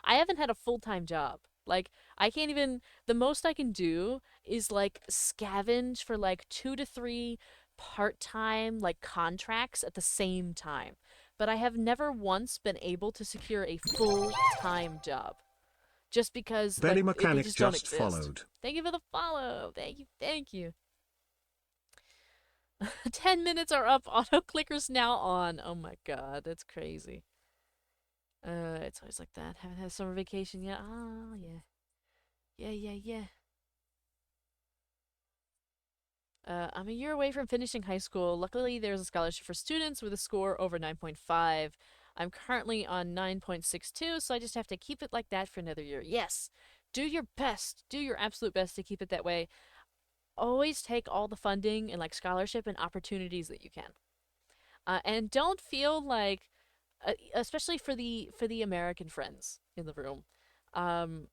I haven't had a full-time job. Like I can't even the most I can do is like scavenge for like 2 to 3 part-time like contracts at the same time. But I have never once been able to secure a full-time job just because
Benny
like they
Mechanic
just don't
just
exist.
followed.
Thank you for the follow. Thank you. Thank you. 10 minutes are up. Auto clickers now on. Oh my god, that's crazy. It's always like that. Haven't had a summer vacation yet. Oh, yeah. Yeah, yeah, yeah. I'm a year away from finishing high school. Luckily, there's a scholarship for students with a score over 9.5. I'm currently on 9.62, so I just have to keep it like that for another year. Yes, do your best. Do your absolute best to keep it that way. Always take all the funding and like scholarship and opportunities that you can. And don't feel like, especially for the American friends in the room, um,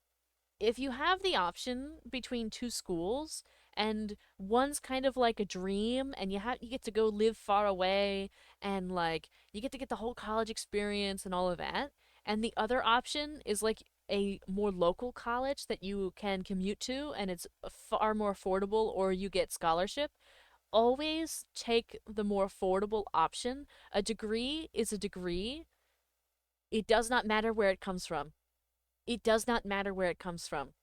if you have the option between two schools and one's kind of like a dream and you get to go live far away and like you get to get the whole college experience and all of that, and the other option is like a more local college that you can commute to and it's far more affordable or you get scholarship, always take the more affordable option. A degree is a degree. It does not matter where it comes from. It does not matter where it comes from.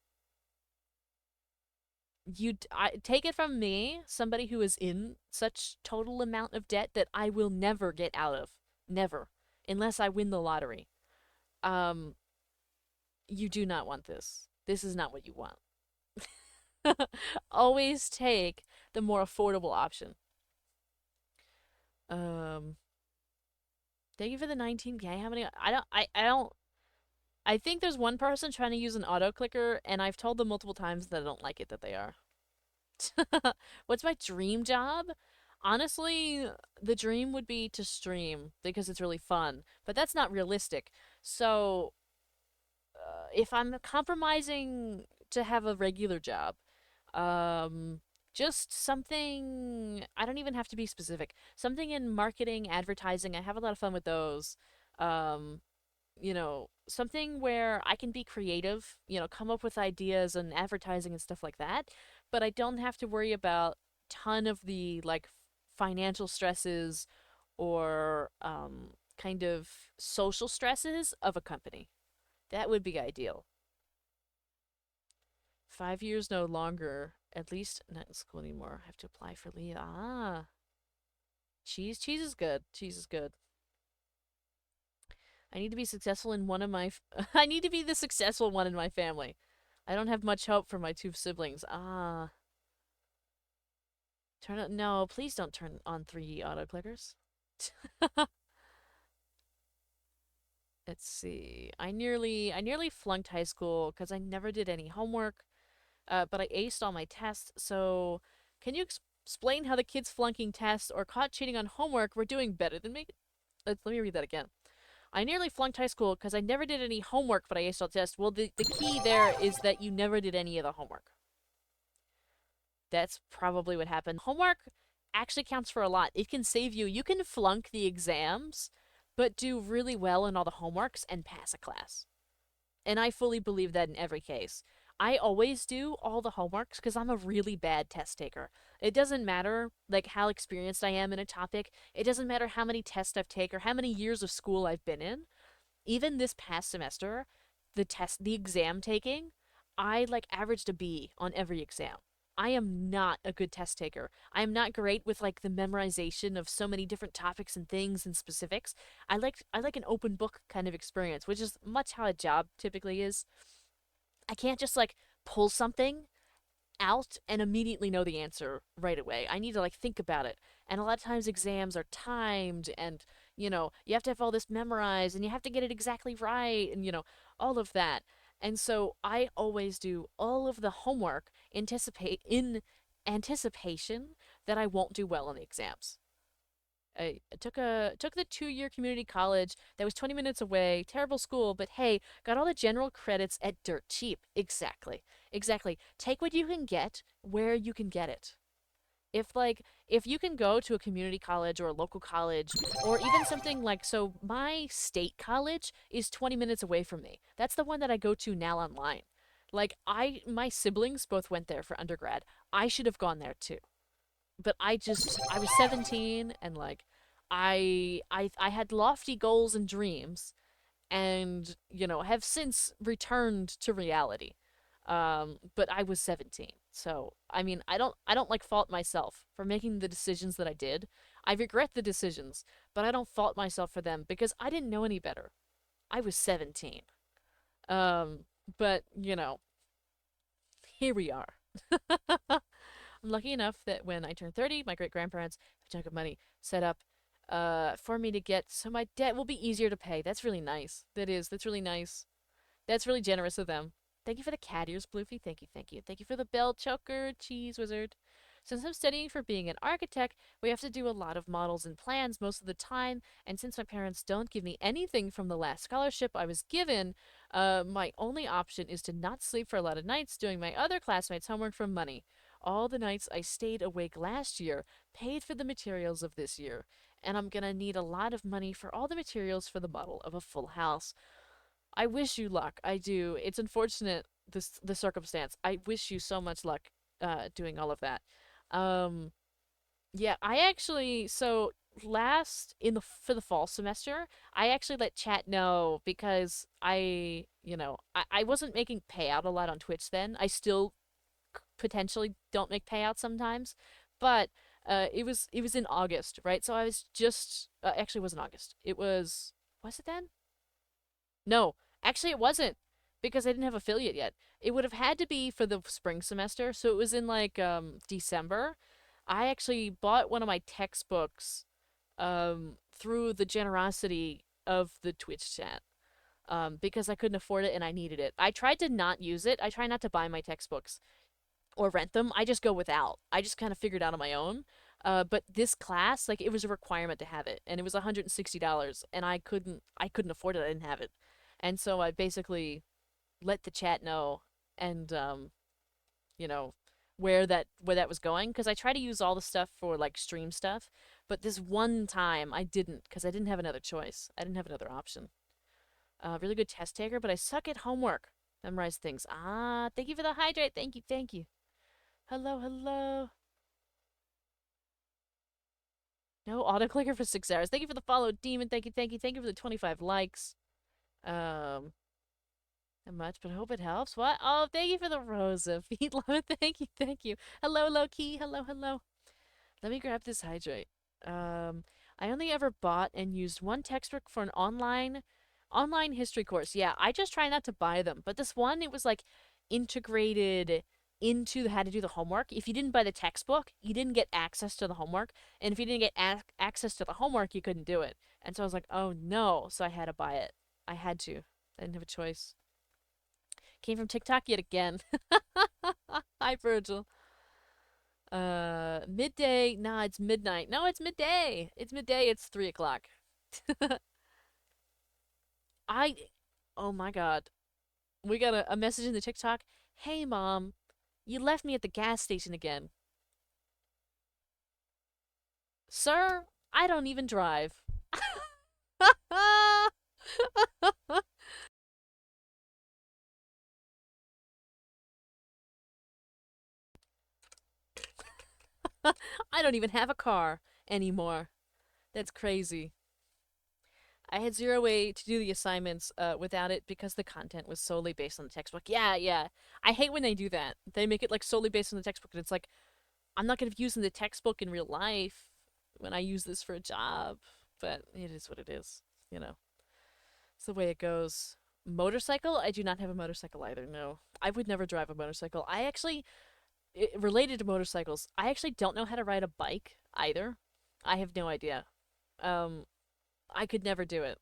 I take it from me, somebody who is in such total amount of debt that I will never get out of. Never. Unless I win the lottery. Um, you do not want this. This is not what you want. Always take the more affordable option. Um, Thank you for the 19K. How many? I don't. I think there's one person trying to use an auto clicker, and I've told them multiple times that I don't like it that they are. What's my dream job? Honestly, the dream would be to stream because it's really fun, but that's not realistic. So, if I'm compromising to have a regular job, um, just something, I don't even have to be specific. Something in marketing, advertising, I have a lot of fun with those. Um, something where I can be creative, come up with ideas and advertising and stuff like that, but I don't have to worry about ton of the like financial stresses or kind of social stresses of a company. That would be ideal. 5 years no longer, at least not in school anymore. I have to apply for leave. Ah, cheese is good. Cheese is good. I need to be successful in one of my. I need to be the successful one in my family. I don't have much hope for my two siblings. Ah, turn on. No, please don't turn on 3D autoclickers. Let's see. I nearly flunked high school because I never did any homework. But I aced all my tests. So, can you explain how the kids flunking tests or caught cheating on homework were doing better than me? Let me read that again. I nearly flunked high school because I never did any homework, but I aced all tests. Well, the key there is that you never did any of the homework. That's probably what happened. Homework actually counts for a lot. It can save you. You can flunk the exams, but do really well in all the homeworks and pass a class. And I fully believe that in every case. I always do all the homeworks because I'm a really bad test taker. It doesn't matter like how experienced I am in a topic. It doesn't matter how many tests I've taken or how many years of school I've been in. Even this past semester, the exam taking, I like averaged a B on every exam. I am not a good test taker. I am not great with like the memorization of so many different topics and things and specifics. I like an open book kind of experience, which is much how a job typically is. I can't just like pull something out and immediately know the answer right away. I need to like think about it. And a lot of times exams are timed and you have to have all this memorized and you have to get it exactly right and all of that. And so I always do all of the homework in anticipation that I won't do well on the exams. I took the 2 year community college that was 20 minutes away, terrible school, but hey, got all the general credits at dirt cheap. Exactly. Exactly. Take what you can get where you can get it. If you can go to a community college or a local college or even something like so my state college is 20 minutes away from me. That's the one that I go to now online. Like my siblings both went there for undergrad. I should have gone there too, but I was 17 and like I had lofty goals and dreams and have since returned to reality. But I was 17. So, I mean, I don't like fault myself for making the decisions that I did. I regret the decisions, but I don't fault myself for them because I didn't know any better. I was 17. Um, but, here we are. I'm lucky enough that when I turn 30, my great grandparents have a chunk of money set up for me to get, so my debt will be easier to pay. That's really nice. That is. That's really nice. That's really generous of them. Thank you for the cat ears, Bloofy. Thank you, thank you. Thank you for the bell choker, cheese wizard. Since I'm studying for being an architect, we have to do a lot of models and plans most of the time, and since my parents don't give me anything from the last scholarship I was given, my only option is to not sleep for a lot of nights doing my other classmates' homework for money. All the nights I stayed awake last year paid for the materials of this year, and I'm gonna need a lot of money for all the materials for the model of a full house. I wish you luck. I do. It's unfortunate the circumstance. I wish you so much luck doing all of that. Um yeah, I actually so last in the for the fall semester, I actually let chat know because I wasn't making payout a lot on Twitch then. I still potentially don't make payouts sometimes, but it was in August, right? So I was just actually it wasn't August. Was it then? No, actually, it wasn't because I didn't have affiliate yet. It would have had to be for the spring semester, so it was in like December. I actually bought one of my textbooks through the generosity of the Twitch chat. because I couldn't afford it and I needed it. I tried to not use it. I try not to buy my textbooks or rent them. I just go without. I just kind of figured out on my own. But this class, like, it was a requirement to have it, and it was $160, and I couldn't afford it. I didn't have it, and so I basically let the chat know, and you know, where that was going, because I try to use all the stuff for like stream stuff, but this one time I didn't, because I didn't have another choice. I didn't have another option. Really good test taker, but I suck at homework. Memorize things. Ah, thank you for the hydrate. Thank you, thank you. Hello, hello. No autoclicker for 6 hours. Thank you for the follow, Demon. Thank you, thank you, thank you for the 25 likes. Um, not much, but I hope it helps. What? Oh, thank you for the Rosa. Feet love it. Thank you, thank you. Hello, low key. Hello, hello. Let me grab this hydrate. Um, I only ever bought and used one textbook for an online history course. Yeah, I just try not to buy them. But this one, it was like integrated into how to do the homework. If you didn't buy the textbook, you didn't get access to the homework. And if you didn't get access to the homework, you couldn't do it. And so I was like, oh no. So I had to buy it. I had to. I didn't have a choice. Came from TikTok yet again. Hi, Virgil. Midday. Nah, it's midnight. No, it's midday. It's midday. It's 3 o'clock. I. Oh my god. We got a message in the TikTok. Hey, mom, you left me at the gas station again. Sir, I don't even drive. I don't even have a car anymore. That's crazy. I had zero way to do the assignments without it because the content was solely based on the textbook. Yeah, yeah. I hate when they do that. They make it like solely based on the textbook, and it's like I'm not gonna be using the textbook in real life when I use this for a job. But it is what it is. You know, it's the way it goes. Motorcycle? I do not have a motorcycle either. No, I would never drive a motorcycle. I actually, related to motorcycles, I actually don't know how to ride a bike either. I have no idea. Um, I could never do it.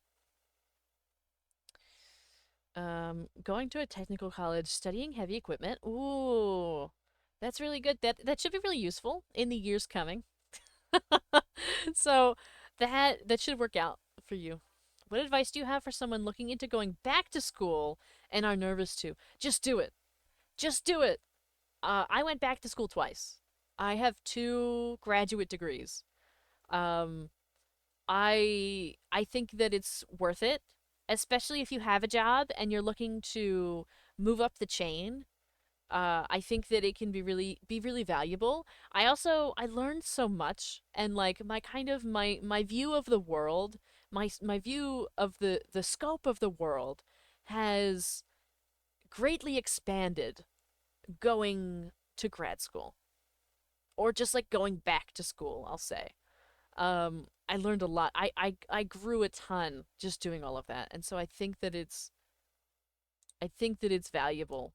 Going to a technical college, studying heavy equipment. Ooh, that's really good. That should be really useful in the years coming. So that should work out for you. What advice do you have for someone looking into going back to school and are nervous to? Just do it. Just do it. I went back to school twice. I have two graduate degrees. Um, I think that it's worth it, especially if you have a job and you're looking to move up the chain. I think that it can be really valuable. I learned so much, and like my view of the world, my view of the scope of the world has greatly expanded going to grad school, or just like going back to school, I'll say. I learned a lot. I grew a ton just doing all of that. And so I think that it's valuable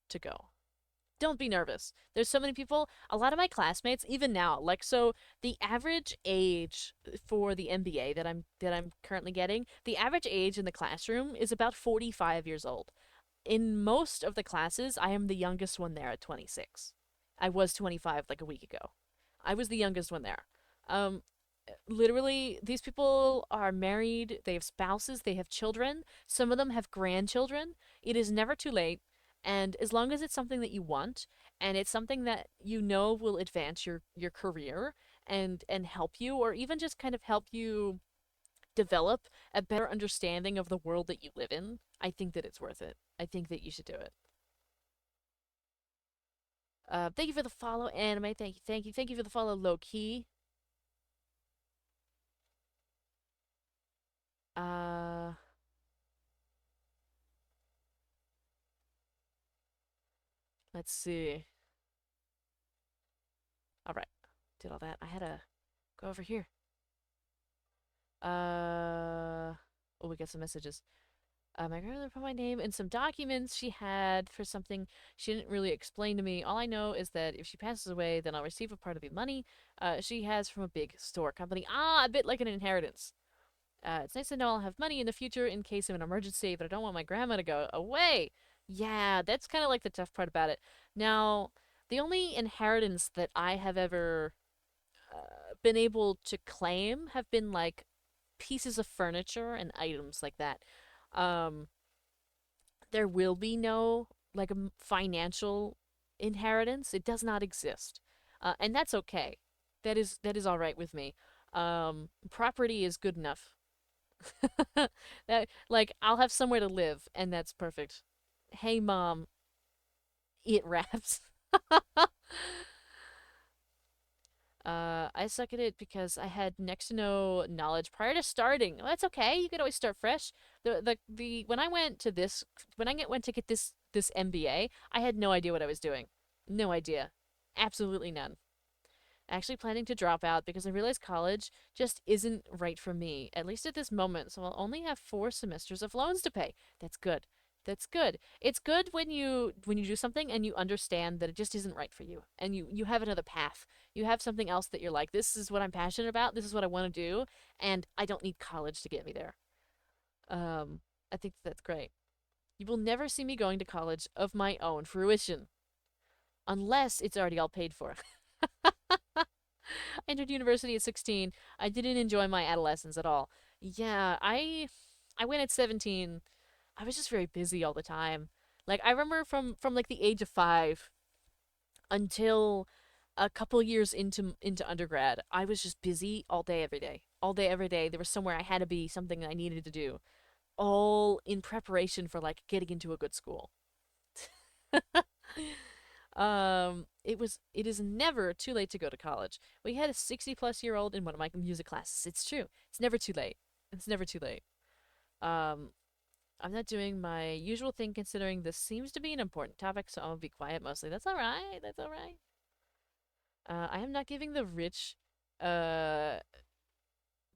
to go. Don't be nervous. There's so many people, a lot of my classmates even now, like, so the average age for the MBA that I'm currently getting, the average age in the classroom is about 45 years old. In most of the classes, I am the youngest one there at 26. I was 25 like a week ago. I was the youngest one there. Um, Literally, these people are married, they have spouses, they have children. Some of them have grandchildren. It is never too late. And as long as it's something that you want and it's something that you know will advance your career and help you, or even just kind of help you develop a better understanding of the world that you live in, I think that it's worth it. I think that you should do it. Thank you for the follow, anime. Thank you, thank you, thank you for the follow, low key. Uh, let's see. All right, did all that. I had to go over here. Oh, we got some messages. My grandmother put my name in some documents she had for something she didn't really explain to me. All I know is that if she passes away, then I'll receive a part of the money she has from a big store company. Ah, a bit like an inheritance. It's nice to know I'll have money in the future in case of an emergency, but I don't want my grandma to go away. Yeah, that's kind of like the tough part about it. Now, the only inheritance that I have ever been able to claim have been like pieces of furniture and items like that. Um, there will be no like financial inheritance. It does not exist, and that's okay. That is all right with me. Property is good enough. That like I'll have somewhere to live, and that's perfect. Hey, mom, it wraps. I suck at it because I had next to no knowledge prior to starting. Well, that's okay. You could always start fresh. The when I went to this went to get this MBA, I had no idea what I was doing. No idea. Absolutely none. Actually planning to drop out because I realized college just isn't right for me, at least at this moment. So I'll only have 4 semesters of loans to pay. That's good. That's good. It's good when you do something and you understand that it just isn't right for you and you have another path. You have something else that you're like, this is what I'm passionate about, this is what I want to do, and I don't need college to get me there. Um I think that's great. You will never see me going to college of my own fruition unless it's already all paid for. I entered university at 16. I didn't enjoy my adolescence at all. Yeah, I went at 17. I was just very busy all the time. Like I remember from like the age of 5 until a couple years into undergrad, I was just busy all day every day. All day every day there was somewhere I had to be, something I needed to do, all in preparation for like getting into a good school. It is never too late to go to college. We had a 60-plus-year-old in one of my music classes. It's true. It's never too late. It's never too late. Um, I'm not doing my usual thing considering this seems to be an important topic, so I'll be quiet mostly. That's all right. That's all right. I am not giving uh,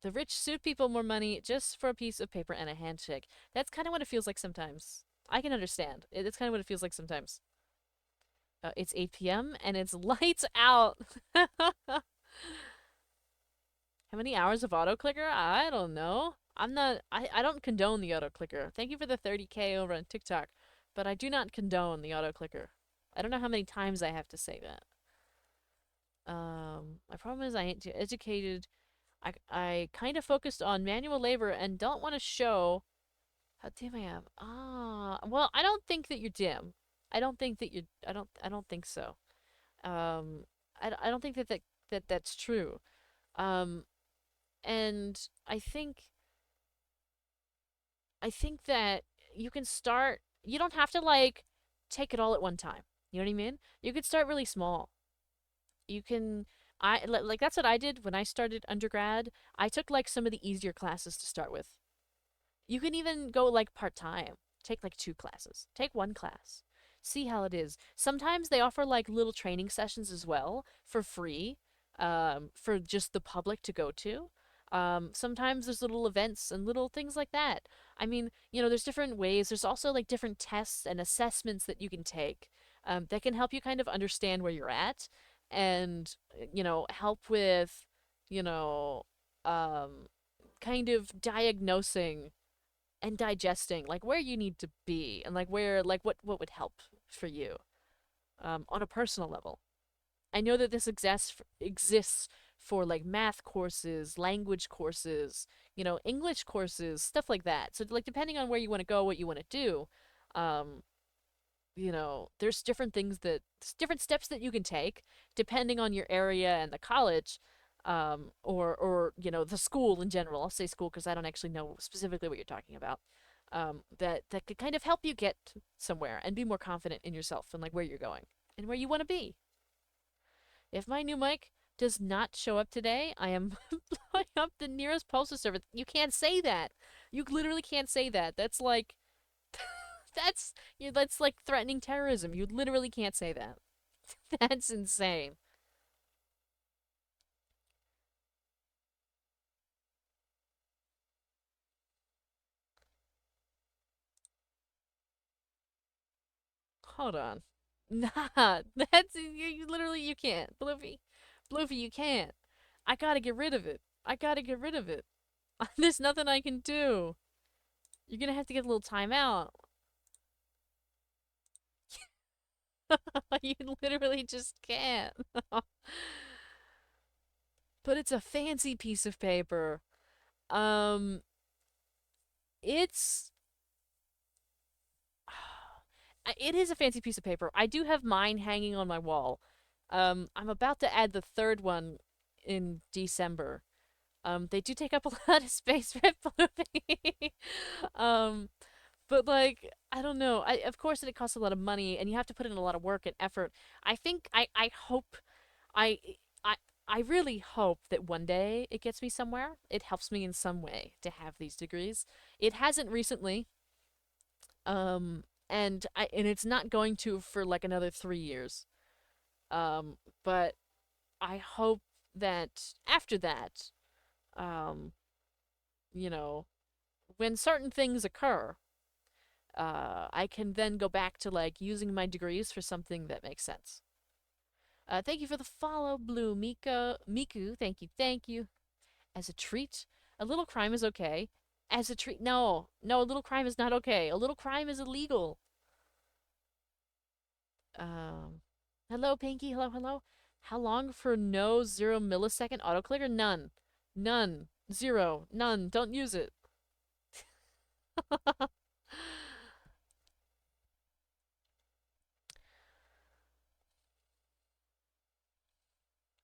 the rich suit people more money just for a piece of paper and a handshake. That's kind of what it feels like sometimes. I can understand. It's kind of what it feels like sometimes. It's 8 p.m. and it's lights out. How many hours of auto clicker? I don't know. I don't condone the auto clicker. Thank you for the 30K over on TikTok, but I do not condone the auto clicker. I don't know how many times I have to say that. My problem is I ain't too educated. I kind of focused on manual labor and don't want to show how dim I am. Well, I don't think that you're dim. I don't think that you're. I don't think so. Um, I don't think that's true. Um, and I think that you can start. You don't have to like take it all at one time. You know what I mean? You could start really small. You can. Like that's what I did when I started undergrad. I took like some of the easier classes to start with. You can even go like part time. Take like 2 classes. Take 1 class. See how it is. Sometimes they offer like little training sessions as well for free, for just the public to go to. Sometimes there's little events and little things like that. I mean, there's different ways. There's also like different tests and assessments that you can take, that can help you kind of understand where you're at and, help with, you know, um, kind of diagnosing and digesting like where you need to be and like where like what would help for you, on a personal level. I know that this exists for like math courses, language courses, English courses, stuff like that. So like depending on where you want to go, what you want to do, um there's different steps that you can take depending on your area and the college, or the school in general. I'll say school because I don't actually know specifically what you're talking about. That could kind of help you get somewhere and be more confident in yourself and like where you're going and where you want to be. If my new mic does not show up today, I am blowing up the nearest postal service. You can't say that. You literally can't say that. That's like that's like threatening terrorism. You literally can't say that. That's insane. Hold on. Nah, you literally you can't. Bluffy, you can't. I gotta get rid of it. I gotta get rid of it. There's nothing I can do. You're gonna have to get a little time out. You literally just can't. But it's a fancy piece of paper. Um, it's it is a fancy piece of paper. I do have mine hanging on my wall. I'm about to add the third one in December. They do take up a lot of space, Rip Bloopy. um, but like, I don't know. Of course it costs a lot of money, and you have to put in a lot of work and effort. I hope, I, I, I really hope that one day it gets me somewhere. It helps me in some way to have these degrees. It hasn't recently. Um, and it's not going to for like another 3 years. But I hope that after that, um, you know, when certain things occur, I can then go back to like using my degrees for something that makes sense. Thank you for the follow, Blue Mika Miku. Thank you, thank you. As a treat, a little crime is okay. As a treat, no, no, a little crime is not okay. A little crime is illegal. Um, hello, Pinky. Hello, hello. How long for no 0 millisecond autoclicker? None. None. Zero. None. Don't use it.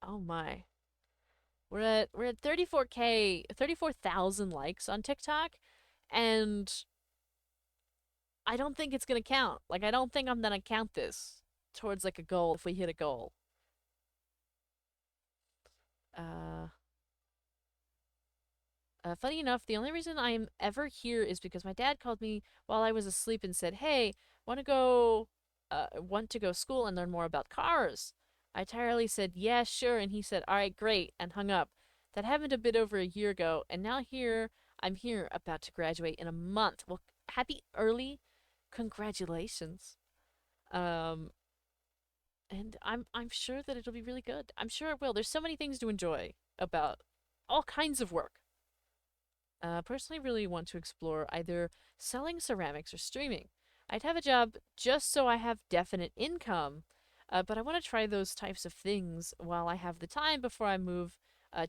Oh my. We're at 34K, 34,000 likes on TikTok, and I don't think it's gonna count. Like, I don't think I'm gonna count this towards like a goal if we hit a goal. Uh, Funny enough, the only reason I'm ever here is because my dad called me while I was asleep and said, "Hey, want to go school and learn more about cars?" I entirely said, "Yeah, sure," and he said, "All right, great," and hung up. That happened a bit over a year ago, and now I'm here about to graduate in a month. Well, happy early congratulations. Um, and I'm sure that it'll be really good. I'm sure it will. There's so many things to enjoy about all kinds of work. Personally, really want to explore either selling ceramics or streaming. I'd have a job just so I have definite income, but I want to try those types of things while I have the time before I move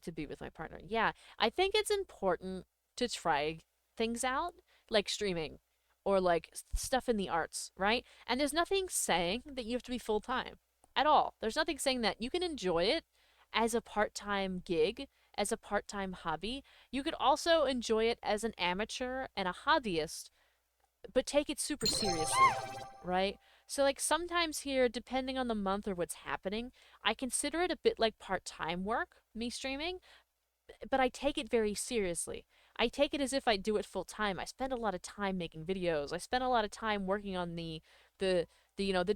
to be with my partner. Yeah, I think it's important to try things out, like streaming or like stuff in the arts, right? And there's nothing saying that you have to be full time at all. There's nothing saying that you can enjoy it as a part time gig, as a part time hobby. You could also enjoy it as an amateur and a hobbyist, but take it super seriously, right? So, like, sometimes here, depending on the month or what's happening, I consider it a bit like part time work, me streaming, but I take it very seriously. I take it as if I do it full time. I spend a lot of time making videos. I spend a lot of time working on the the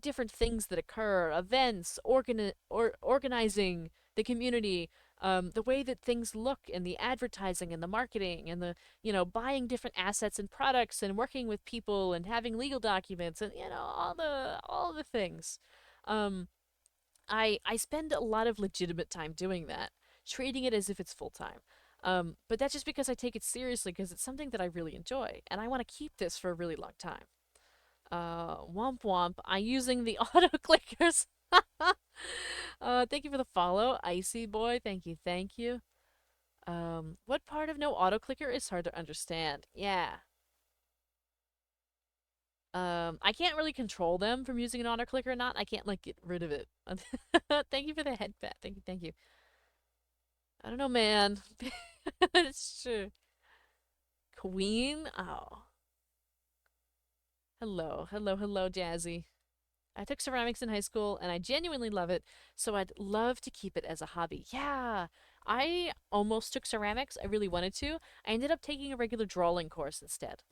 different things that occur, events, organizing the community, the way that things look in the advertising and the marketing and the buying different assets and products and working with people and having legal documents and all the things. Um, I spend a lot of legitimate time doing that, treating it as if it's full time. But that's just because I take it seriously because it's something that I really enjoy and I want to keep this for a really long time. Womp womp. I'm using the auto clickers. Thank you for the follow, Icy Boy. Thank you, thank you. What part of no auto clicker is hard to understand? Yeah. I can't really control them from using an auto clicker or not. I can't like get rid of it. Thank you for the head pat. Thank you, thank you. I don't know, man. It's true. Queen? Oh. Hello, hello, hello, Jazzy. I took ceramics in high school and I genuinely love it, so I'd love to keep it as a hobby. Yeah, I almost took ceramics. I really wanted to. I ended up taking a regular drawing course instead.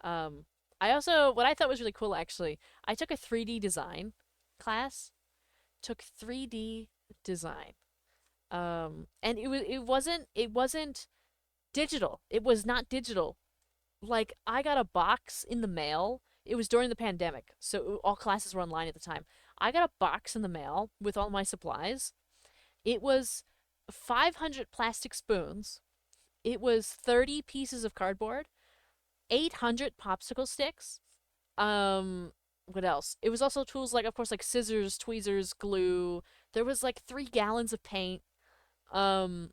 Um, I also, what I thought was really cool actually, I took a 3D design class, took 3D design. And it wasn't digital. It was not digital. Like I got a box in the mail. It was during the pandemic, so all classes were online at the time. I got a box in the mail with all my supplies. It was 500 plastic spoons, It was 30 pieces of cardboard, 800 popsicle sticks. Um, what else? It was also tools like, of course, like scissors, tweezers, glue. There was like 3 gallons of paint. Um,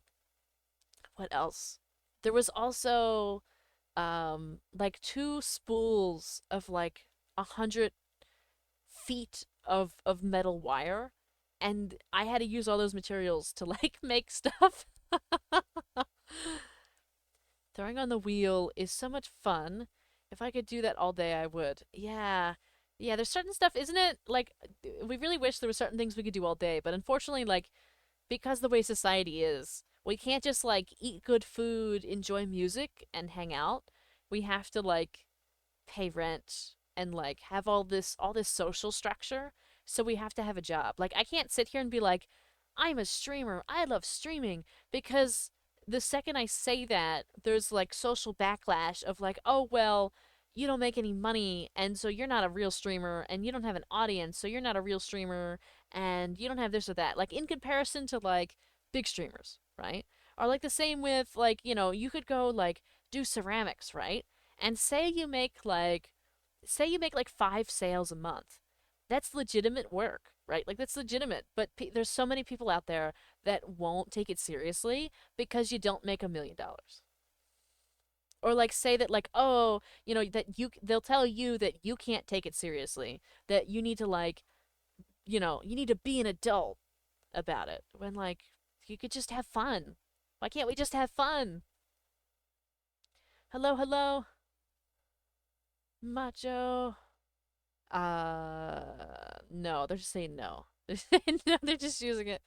what else? There was also like 2 spools of like 100 feet of metal wire, and I had to use all those materials to like make stuff. Throwing on the wheel is so much fun. If I could do that all day, I would. Yeah. Yeah, there's certain stuff, isn't it? Like, we really wish there were certain things we could do all day, but unfortunately, like, because the way society is, we can't just, like, eat good food, enjoy music, and hang out. We have to, like, pay rent and like have all this social structure, so we have to have a job. Like, I can't sit here and be like, I'm a streamer, I love streaming, because the second I say that, there's like social backlash of like, oh well, you don't make any money, and so you're not a real streamer, and you don't have an audience, so you're not a real streamer, and you don't have this or that, like in comparison to like big streamers, right? Or like the same with like, you could go like do ceramics, right? And say you make like 5 sales a month. That's legitimate work, right? Like, that's legitimate, but there's so many people out there that won't take it seriously because you don't make $1 million. Or like say that, like, oh, that they'll tell you that you can't take it seriously, that you need to like, you need to be an adult about it, when like you could just have fun. Why can't we just have fun? Hello, hello, macho. No, they're just saying no. No, they're just using it.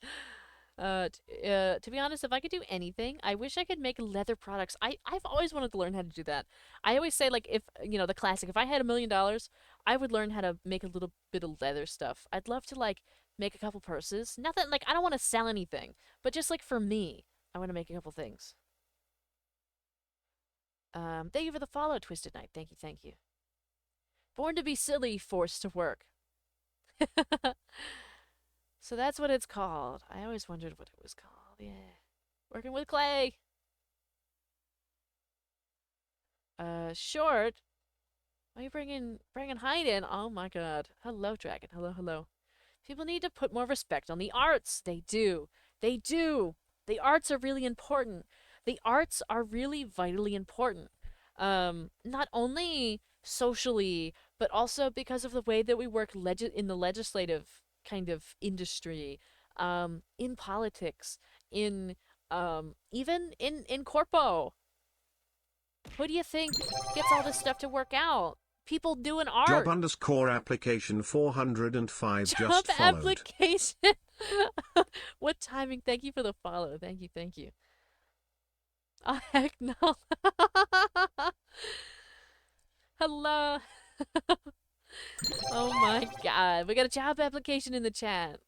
To be honest, if I could do anything, I wish I could make leather products. I've always wanted to learn how to do that. I always say, like, if, the classic, if I had $1 million, I would learn how to make a little bit of leather stuff. I'd love to, like, make a couple purses. Nothing, like, I don't want to sell anything, but just, like, for me, I want to make a couple things. Thank you for the follow, Twisted Night. Thank you, thank you. Born to be silly, forced to work. So that's what it's called. I always wondered what it was called. Yeah. Working with clay. Short. Why are you bringing Hyde in? Oh my god. Hello, Dragon. Hello, hello. People need to put more respect on the arts. They do. They do. The arts are really important. The arts are really vitally important. Not only socially, but also because of the way that we work in the legislative kind of industry, in politics, in even in corpo. Who do you think gets all this stuff to work out? People doing
Job
art.
underscore application 405
Job
just followed.
application. What timing? Thank you for the follow. Thank you, thank you. Oh, heck no. Hello. Oh my god. We got a job application in the chat.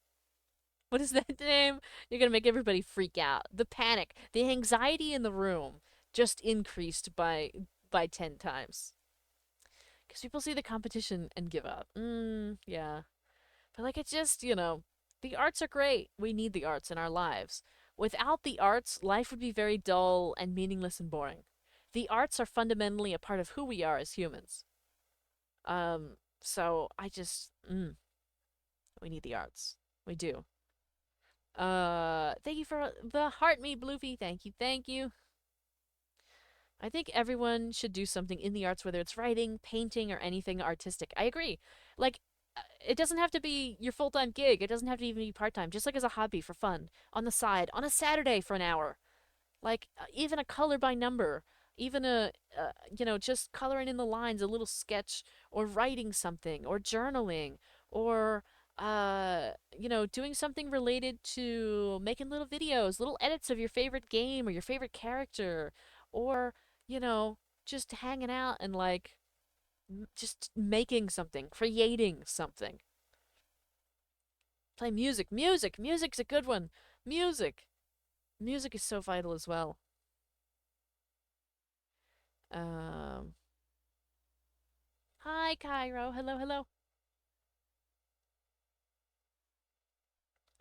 What is that name? You're gonna make everybody freak out. The panic, the anxiety in the room just increased by 10 times. Because people see the competition and give up. Yeah. But like, it's just, the arts are great. We need the arts in our lives. Without the arts, life would be very dull and meaningless and boring. The arts are fundamentally a part of who we are as humans. So I just, we need the arts. We do. Thank you for the heart me, Bloofy. Thank you, thank you. I think everyone should do something in the arts, whether it's writing, painting, or anything artistic. I agree. Like, it doesn't have to be your full time gig. It doesn't have to even be part time. Just like as a hobby for fun, on the side, on a Saturday for an hour. Like, even a color by number, even just coloring in the lines, a little sketch, or writing something, or journaling, or doing something related to making little videos, little edits of your favorite game or your favorite character, or you know, just hanging out and like just making something, creating something. Play music, music's a good one. Music, music is so vital as well. Um, Hi Cairo, hello, hello.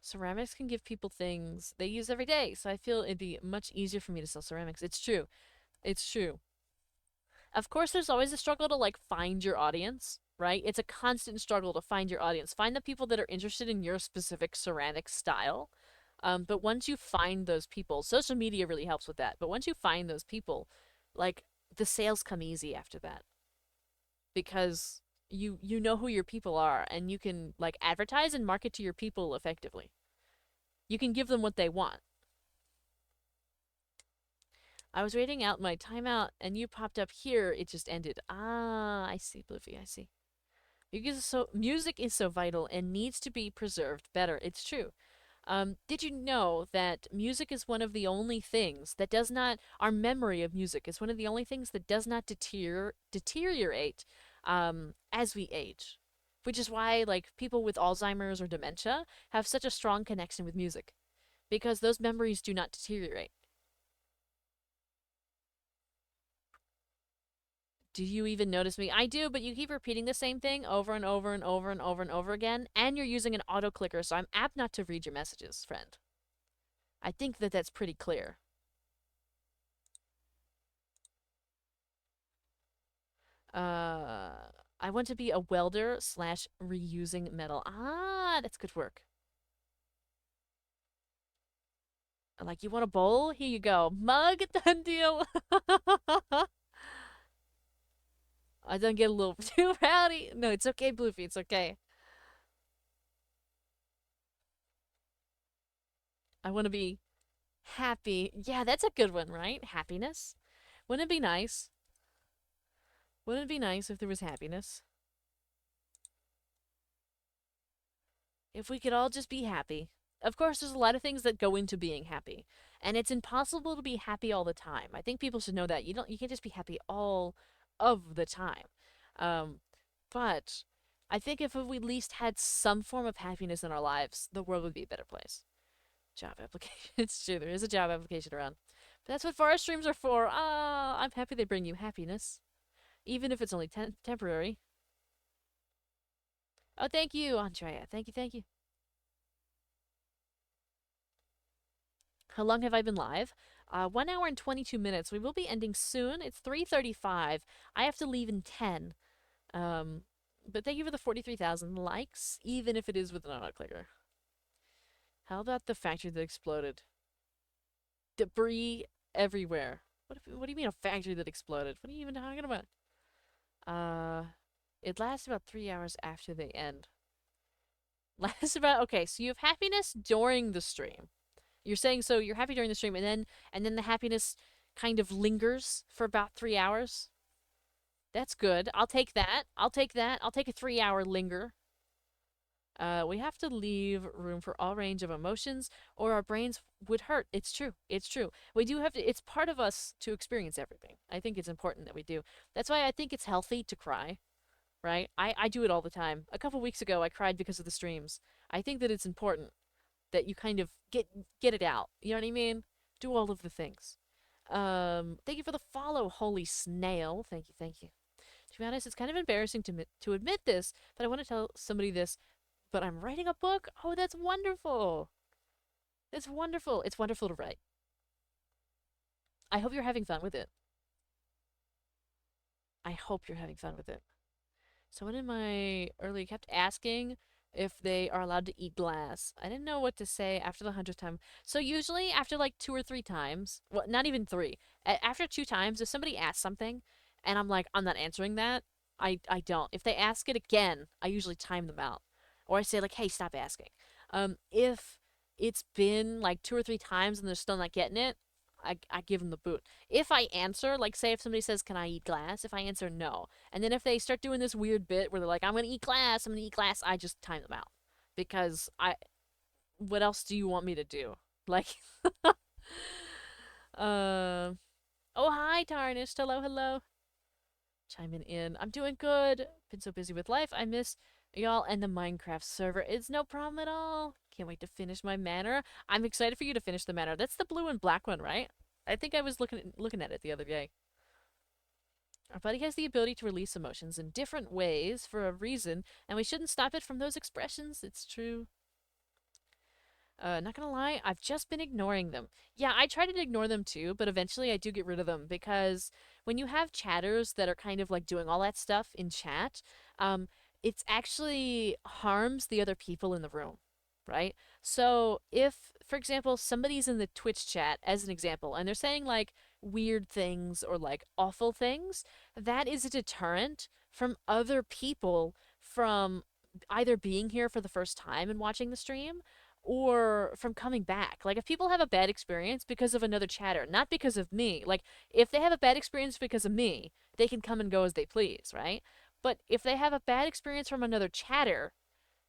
Ceramics can give people things they use every day, so I feel it'd be much easier for me to sell ceramics. It's true. It's true. Of course, there's always a struggle to like find your audience, right? It's a constant struggle to find your audience. Find the people that are interested in your specific ceramic style. But once you find those people, social media really helps with that. But once you find those people, like the sales come easy after that because you know who your people are and you can like advertise and market to your people effectively. You can give them what they want. I was waiting out my timeout and you popped up here. It just ended. Ah, I see, Bluffy. I see. Music is so vital and needs to be preserved better. It's true. Did you know that music is one of the only things that does not, our memory of music is one of the only things that does not deteriorate as we age? Which is why, like, people with Alzheimer's or dementia have such a strong connection with music because those memories do not deteriorate. Do you even notice me? I do, but you keep repeating the same thing over and over and over and over and over again, and you're using an auto clicker, so I'm apt not to read your messages, friend. I think that that's pretty clear. I want to be a welder slash reusing metal. Ah, that's good work. Like, you want a bowl? Here you go. Mug, done deal. I don't get a little too rowdy. No, it's okay, Bluefy. It's okay. I want to be happy. Yeah, that's a good one, right? Happiness. Wouldn't it be nice? Wouldn't it be nice if there was happiness? If we could all just be happy. Of course, there's a lot of things that go into being happy, and it's impossible to be happy all the time. I think people should know that you can't just be happy all of the time. Um, but I think if we at least had some form of happiness in our lives, the world would be a better place. Job application. It's true. There is a job application around. But that's what forest streams are for. Ah, I'm happy they bring you happiness, even if it's only temporary. Oh, thank you, Andrea. Thank you, thank you. How long have I been live? 1 hour and 22 minutes. We will be ending soon. It's 3:35. I have to leave in 10. Um, but thank you for the 43,000 likes, even if it is with an auto clicker. How about the factory that exploded? Debris everywhere. What do you mean a factory that exploded? What are you even talking about? Uh, it lasts about 3 hours after they end. Lasts about okay. So you have happiness during the stream. You're saying so you're happy during the stream, and then the happiness kind of lingers for about 3 hours. That's good. I'll take that. I'll take that. I'll take a 3 hour linger. We have to leave room for all range of emotions, or our brains would hurt. It's true. It's true. We do have to. It's part of us to experience everything. I think it's important that we do. That's why I think it's healthy to cry. Right? I do it all the time. A couple weeks ago, I cried because of the streams. I think that it's important that you kind of get it out. You know what I mean? Do all of the things. Thank you for the follow, holy snail. Thank you, thank you. To be honest, it's kind of embarrassing to admit this, but I want to tell somebody this. But I'm writing a book. Oh, that's wonderful. That's wonderful. It's wonderful to write. I hope you're having fun with it. I hope you're having fun with it. Someone in my early kept asking if they are allowed to eat glass. I didn't know what to say after the 100th time. So usually after like 2 or 3 times, well, not even three, after 2 times, if somebody asks something and I'm like, I'm not answering that, I don't. If they ask it again, I usually time them out. Or I say like, hey, stop asking. If it's been like 2 or 3 times and they're still not getting it, I give them the boot. If I answer, like say if somebody says, can I eat glass? If I answer no, and then if they start doing this weird bit where they're like, I'm gonna eat glass, I'm gonna eat glass, I just time them out. Because what else do you want me to do? Like, uh, oh, hi, Tarnished. Hello, hello. Chiming in. I'm doing good. Been so busy with life. I miss y'all and the Minecraft server. It's no problem at all. Can't wait to finish my manor. I'm excited for you to finish the manor. That's the blue and black one, right? I think I was looking at it the other day. Our body has the ability to release emotions in different ways for a reason, and we shouldn't stop it from those expressions. It's true. Not gonna lie, I've just been ignoring them. Yeah, I try to ignore them too, but eventually I do get rid of them because when you have chatters that are kind of like doing all that stuff in chat, um, it's actually harms the other people in the room, right? So if, for example, somebody's in the Twitch chat as an example, and they're saying like weird things or like awful things, that is a deterrent from other people from either being here for the first time and watching the stream or from coming back. Like if people have a bad experience because of another chatter, not because of me. Like if they have a bad experience because of me, they can come and go as they please, right? But if they have a bad experience from another chatter,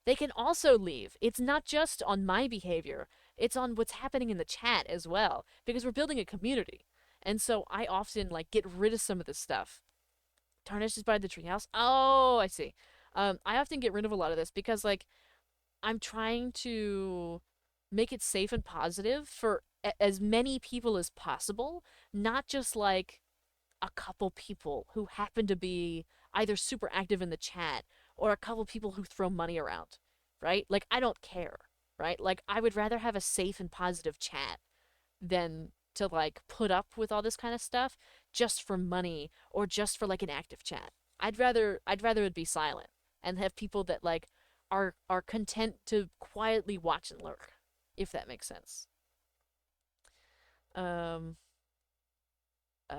they can also leave. It's not just on my behavior. It's on what's happening in the chat as well because we're building a community. And so I often like get rid of some of this stuff. Tarnished is by the treehouse. Oh, I see. I often get rid of a lot of this because like I'm trying to make it safe and positive for as many people as possible, not just like a couple people who happen to be either super active in the chat or a couple people who throw money around, right? Like, I don't care, right? Like, I would rather have a safe and positive chat than to like put up with all this kind of stuff just for money or just for like an active chat. I'd rather it be silent and have people that like are content to quietly watch and lurk, if that makes sense. Um uh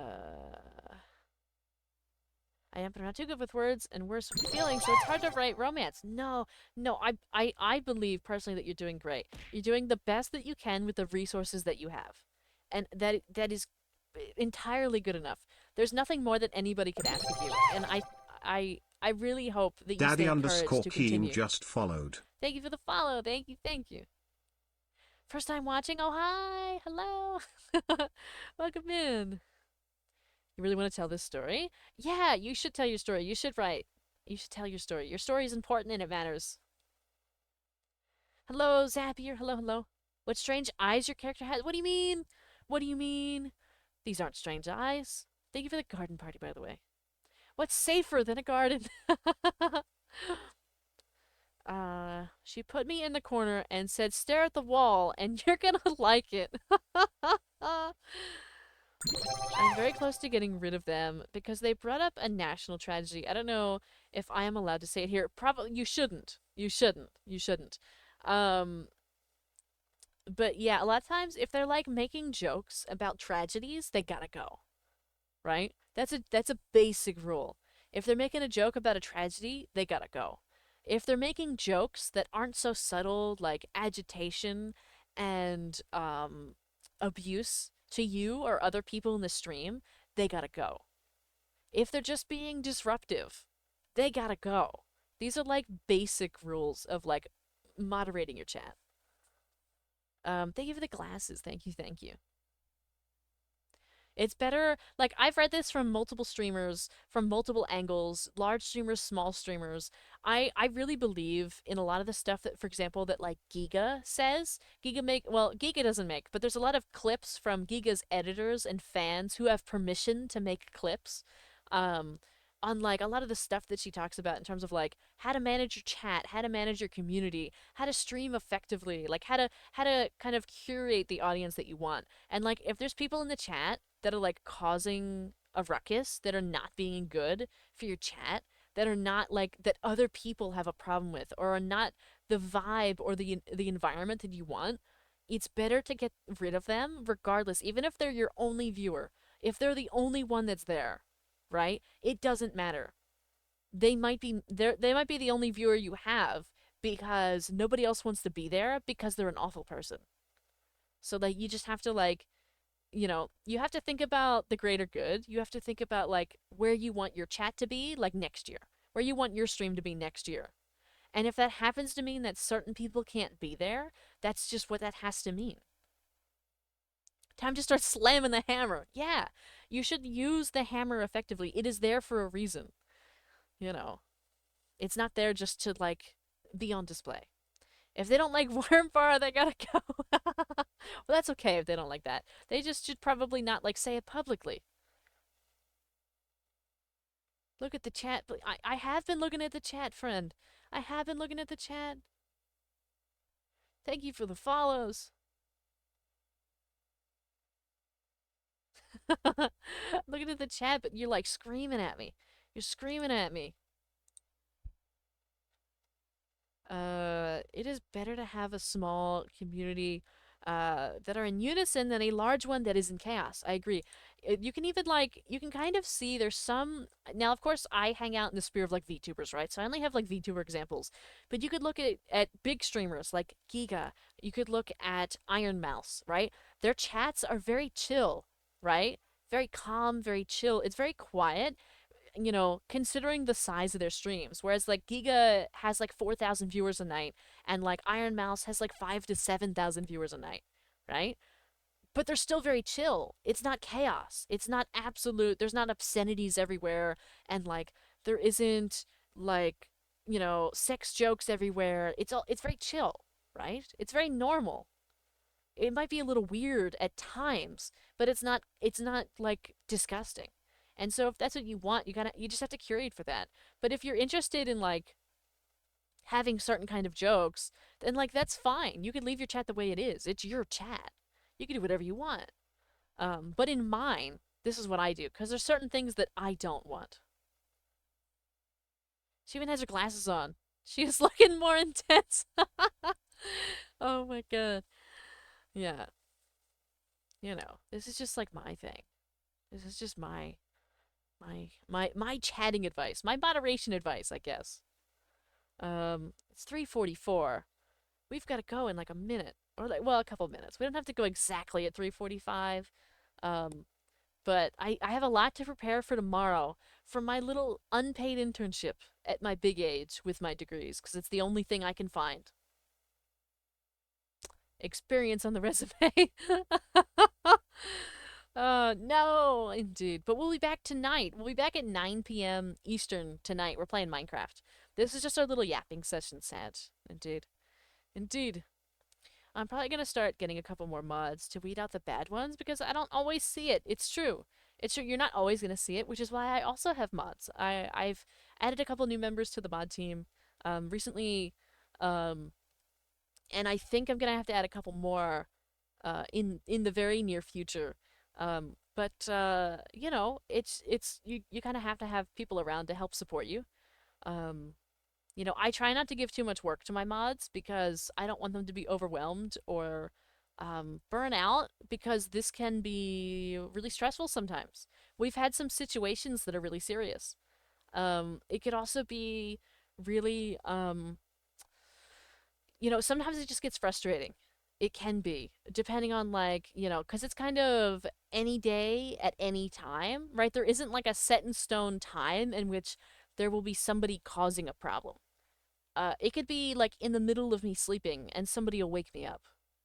I am, but I'm not too good with words and worse with feelings, so it's hard to write romance. No, no, I believe personally that you're doing great. You're doing the best that you can with the resources that you have, and that is entirely good enough. There's nothing more that anybody could ask of you, and I really hope that you stay
Daddy
encouraged
underscore
to
Keen
continue.
just followed.
Thank you for the follow. Thank you, thank you. First time watching? Oh hi, hello, welcome in. You really want to tell this story? Yeah, you should tell your story. You should write. You should tell your story. Your story is important and it matters. Hello, Zapier. Hello, hello. What strange eyes your character has? What do you mean? What do you mean? These aren't strange eyes. Thank you for the garden party, by the way. What's safer than a garden? She put me in the corner and said, stare at the wall and you're gonna like it. I'm very close to getting rid of them because they brought up a national tragedy. I don't know if I am allowed to say it here. Probably you shouldn't. You shouldn't. You shouldn't. Um but yeah, a lot of times if they're like making jokes about tragedies, they gotta go, right? That's a basic rule. If they're making a joke about a tragedy, they gotta go. If they're making jokes that aren't so subtle, like agitation and abuse to you or other people in the stream, they gotta go. If they're just being disruptive, they gotta go. These are like basic rules of like moderating your chat. Thank you for the glasses. Thank you, thank you. It's better, like, I've read this from multiple streamers, from multiple angles, large streamers, small streamers. I really believe in a lot of the stuff that, for example, that, like, Giga says. Giga doesn't make, but there's a lot of clips from Giga's editors and fans who have permission to make clips. Um, on, like, a lot of the stuff that she talks about in terms of, like, how to manage your chat, how to manage your community, how to stream effectively, like, how to kind of curate the audience that you want. And like if there's people in the chat that are like causing a ruckus, that are not being good for your chat, that are not like that other people have a problem with or are not the vibe or the environment that you want, it's better to get rid of them regardless, even if they're your only viewer. If they're the only one that's there, right? It doesn't matter. They might be the only viewer you have because nobody else wants to be there because they're an awful person. So like you just have to like you have to think about the greater good. You have to think about like where you want your chat to be like next year, where you want your stream to be next year. And if that happens to mean that certain people can't be there, that's just what that has to mean. Time to start slamming the hammer. Yeah, you should use the hammer effectively. It is there for a reason. You know, it's not there just to like be on display. If they don't like worm bar, they gotta go. Well, that's okay if they don't like that. They just should probably not like say it publicly. Look at the chat. I have been looking at the chat, friend. I have been looking at the chat. Thank you for the follows. Looking at the chat, but you're like screaming at me. You're screaming at me. It is better to have a small community that are in unison than a large one that is in chaos. I agree. You can even like you can kind of see there's some now. Of course, I hang out in the sphere of like VTubers, right? So I only have like VTuber examples, but you could look at big streamers like Giga. You could look at Iron Mouse, right? Their chats are very chill, right? Very calm, very chill. It's very quiet, considering the size of their streams. Whereas like Giga has like 4,000 viewers a night, and like Iron Mouse has like 5 to 7,000 viewers a night, right? But they're still very chill. It's not chaos. It's not absolute. There's not obscenities everywhere, and like there isn't like sex jokes everywhere. It's very chill, right? It's very normal. It might be a little weird at times, but it's not like disgusting. And so if that's what you want, you just have to curate for that. But if you're interested in like having certain kind of jokes, then like that's fine. You can leave your chat the way it is. It's your chat. You can do whatever you want. But in mine, this is what I do because there's certain things that I don't want. She even has her glasses on. She is looking more intense. Oh my god. Yeah. This is just like my thing. This is just my chatting advice, my moderation advice, I guess. It's 3:44. We've got to go in like a minute, or like, well, a couple minutes. We don't have to go exactly at 3:45. Um, but I have a lot to prepare for tomorrow for my little unpaid internship at my big age with my degrees, because it's the only thing I can find. Experience on the resume. No, indeed. But we'll be back tonight. We'll be back at 9 p.m. Eastern tonight. We're playing Minecraft. This is just our little yapping session, sad. Indeed. Indeed. I'm probably going to start getting a couple more mods to weed out the bad ones because I don't always see it. It's true. It's true. You're not always going to see it, which is why I also have mods. I've added a couple new members to the mod team recently, um, and I think I'm going to have to add a couple more in the very near future. But you kind of have to have people around to help support you. Um, I try not to give too much work to my mods because I don't want them to be overwhelmed or burn out because this can be really stressful sometimes. We've had some situations that are really serious. It could also be really sometimes it just gets frustrating. It can be, depending on like, because it's kind of any day at any time, right? There isn't like a set in stone time in which there will be somebody causing a problem. It could be like in the middle of me sleeping and somebody will wake me up,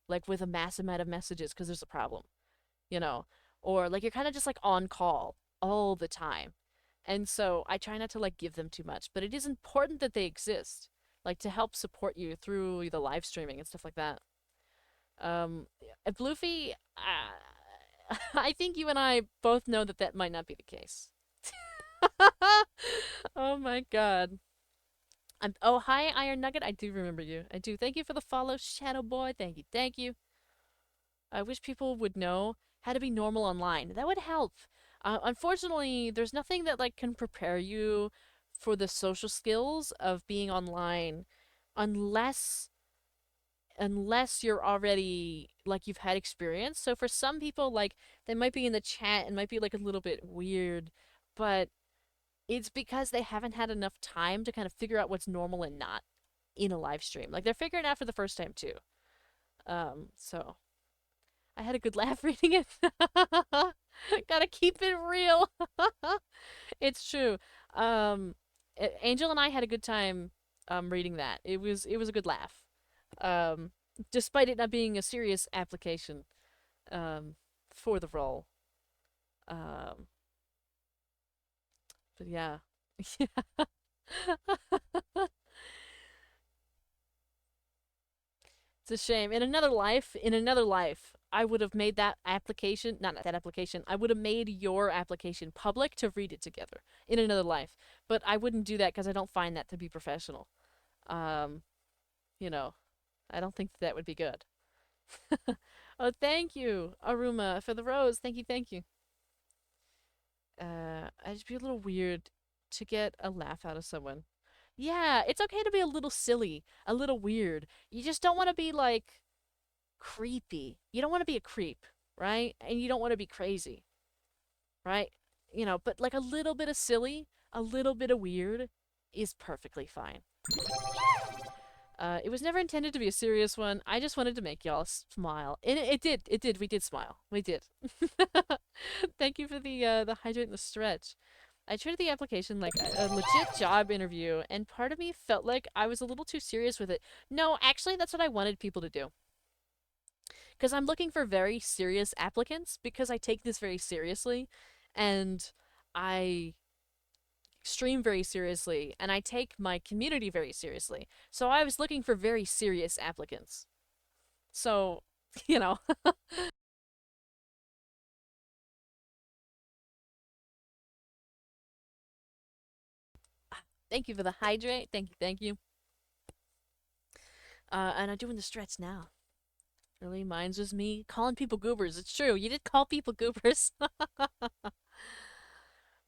like with a mass amount of messages because there's a problem, you know? Or like you're kind of just like on call all the time. And so I try not to like give them too much, but it is important that they exist, like to help support you through the live streaming and stuff like that. At Bluefy, I think you and I both know that that might not be the case. Oh my god. Oh, hi, Iron Nugget. I do remember you. I do. Thank you for the follow, Shadow Boy. Thank you. Thank you. I wish people would know how to be normal online. That would help. Unfortunately, there's nothing that like can prepare you for the social skills of being online unless you're already like you've had experience. So for some people like they might be in the chat and might be like a little bit weird, but it's because they haven't had enough time to kind of figure out what's normal and not in a live stream. Like they're figuring it out for the first time too. So I had a good laugh reading it. Gotta keep it real. It's true. Um, Angel and I had a good time reading that. It was a good laugh. Um, Despite it not being a serious application um for the role. Um, but yeah. Yeah. It's a shame. In another life, I would have made that application, not that application, I would have made your application public to read it together in another life. But I wouldn't do that because I don't find that to be professional. Um, you know, I don't think that would be good. Oh, thank you, Aruma, for the rose. Thank you, thank you. It'd be a little weird to get a laugh out of someone. Yeah, it's okay to be a little silly, a little weird. You just don't want to be like creepy. You don't want to be a creep, right? And you don't want to be crazy, right? But like a little bit of silly, a little bit of weird is perfectly fine. It was never intended to be a serious one. I just wanted to make y'all smile. And it did. It did. We did smile. We did. Thank you for the hydrate and the stretch. I treated the application like a legit job interview, and part of me felt like I was a little too serious with it. No, actually, that's what I wanted people to do. Because I'm looking for very serious applicants because I take this very seriously, and I stream very seriously, and I take my community very seriously. So I was looking for very serious applicants. So, you know, thank you for the hydrate. Thank you, thank you. And I'm doing the stretch now. Really, mine's just me calling people goobers. It's true. You did call people goobers.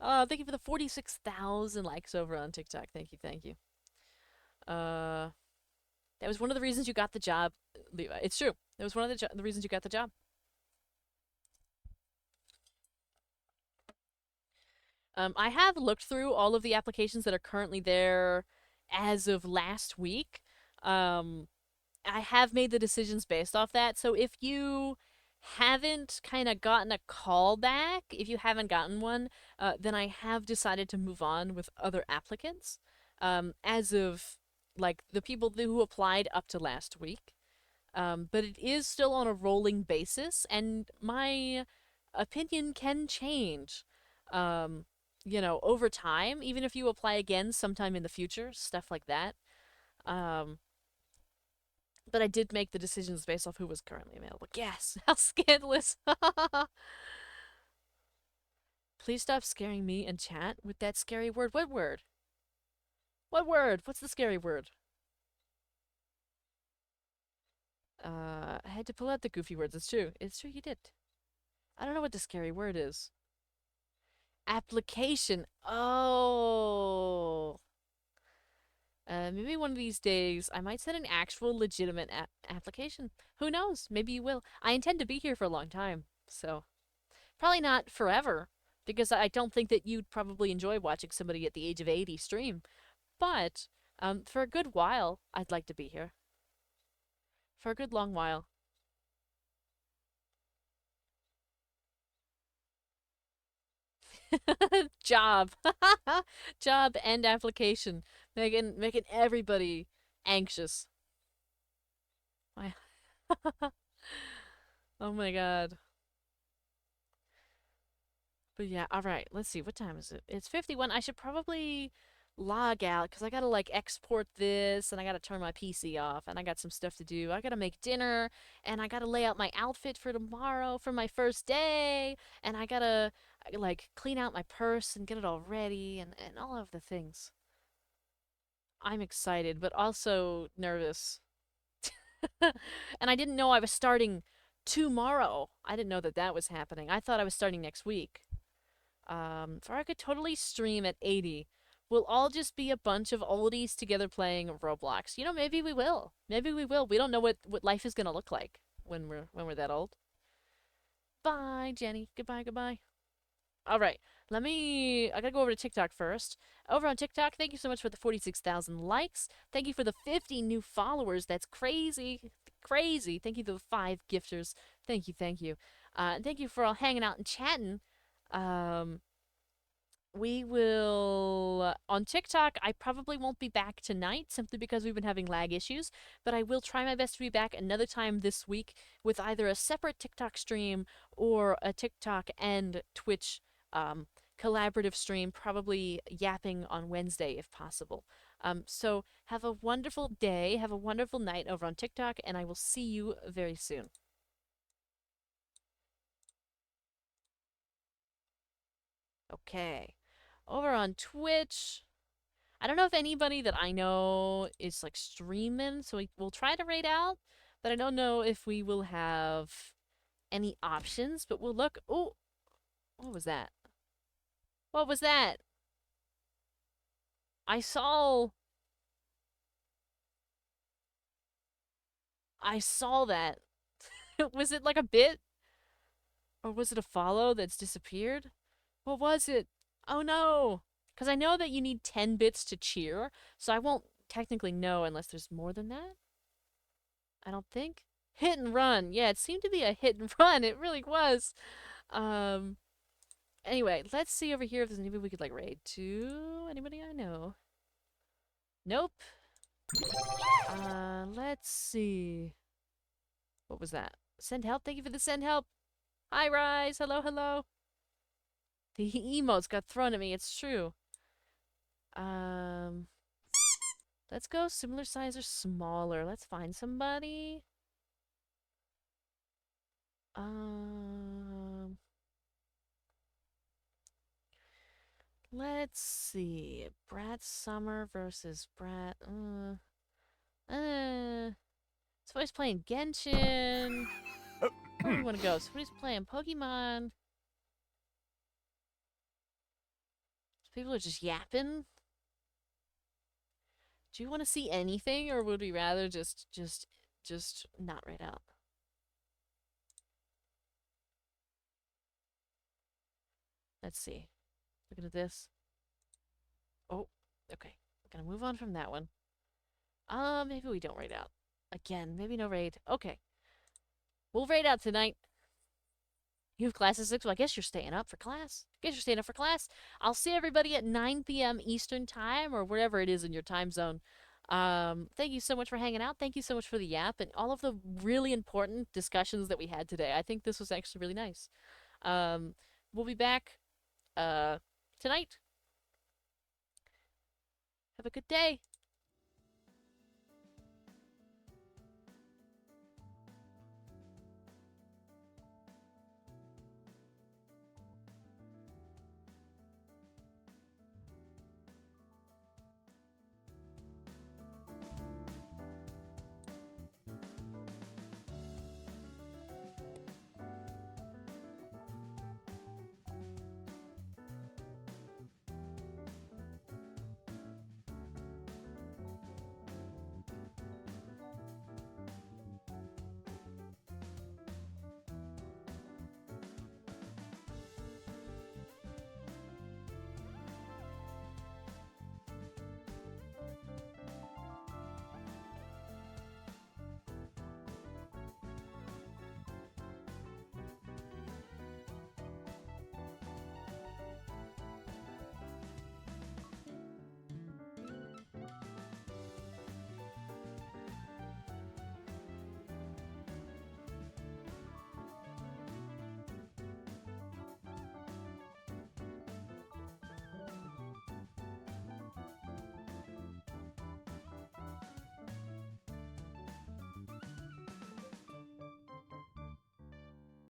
Thank you for the 46,000 likes over on TikTok. Thank you, thank you. Uh, that was one of the reasons you got the job, Levi. It's true. That was one of the reasons you got the job. I have looked through all of the applications that are currently there as of last week. Um, I have made the decisions based off that. So if you haven't kind of gotten a call back, if you haven't gotten one, then I have decided to move on with other applicants. As of like the people who applied up to last week. But it is still on a rolling basis, and my opinion can change. Um, over time, even if you apply again sometime in the future, stuff like that. Um, but I did make the decisions based off who was currently available. Yes, how scandalous! Please stop scaring me and chat with that scary word. What word? What word? What's the scary word? I had to pull out the goofy words. It's true. It's true you did. I don't know what the scary word is. Application. Oh. Maybe one of these days I might send an actual legitimate application. Who knows? Maybe you will. I intend to be here for a long time, so probably not forever, because I don't think that you'd probably enjoy watching somebody at the age of 80 stream. But for a good while, I'd like to be here. For a good long while. Job. Job and application. Making everybody anxious. My Oh my god. But yeah, alright, let's see, what time is it? It's 51. I should probably log out because I gotta like export this and I gotta turn my PC off and I got some stuff to do. I gotta make dinner and I gotta lay out my outfit for tomorrow for my first day and I gotta like clean out my purse and get it all ready and all of the things. I'm excited, but also nervous. And I didn't know I was starting tomorrow. I didn't know that that was happening. I thought I was starting next week. For I could totally stream at 80. We'll all just be a bunch of oldies together playing Roblox. Maybe we will. Maybe we will. We don't know what life is gonna look like when we're that old. Bye, Jenny. Goodbye, goodbye. All right. I gotta go over to TikTok first. Over on TikTok, thank you so much for the 46,000 likes. Thank you for the 50 new followers. That's crazy. Crazy. Thank you to the 5 gifters. Thank you, thank you. Thank you for all hanging out and chatting. Um, we will on TikTok. I probably won't be back tonight simply because we've been having lag issues, but I will try my best to be back another time this week with either a separate TikTok stream or a TikTok and Twitch collaborative stream, probably yapping on Wednesday if possible. So have a wonderful day, have a wonderful night over on TikTok, and I will see you very soon. Okay. Over on Twitch, I don't know if anybody that I know is like streaming, so we'll try to raid out, but I don't know if we will have any options, but we'll look. Oh, what was that? What was that? I saw. I saw that. Was it like a bit? Or was it a follow that's disappeared? What was it? Oh no! Because I know that you need 10 bits to cheer, so I won't technically know unless there's more than that. I don't think. Hit and run. Yeah, it seemed to be a hit and run. It really was. Um. Anyway, let's see over here if there's anybody we could like raid to. Anybody I know? Nope. Let's see. What was that? Send help. Thank you for the send help. Hi, Rise. Hello, hello. The emotes got thrown at me. It's true. Um, let's go similar size or smaller. Let's find somebody. Um, let's see. Brat Summer versus Brat. Somebody's playing Genshin. Where do we want to go? Somebody's playing Pokemon. People are just yapping. Do you want to see anything, or would we rather just not right out? Let's see. Looking at this. Oh, okay. Gonna move on from that one. Maybe we don't raid out. Again, maybe no raid. Okay. We'll raid out tonight. You have class at 6. Well, I guess you're staying up for class. I'll see everybody at 9 p.m. Eastern Time or wherever it is in your time zone. Thank you so much for hanging out. Thank you so much for the yap and all of the really important discussions that we had today. I think this was actually really nice. Um, we'll be back tonight. Have a good day.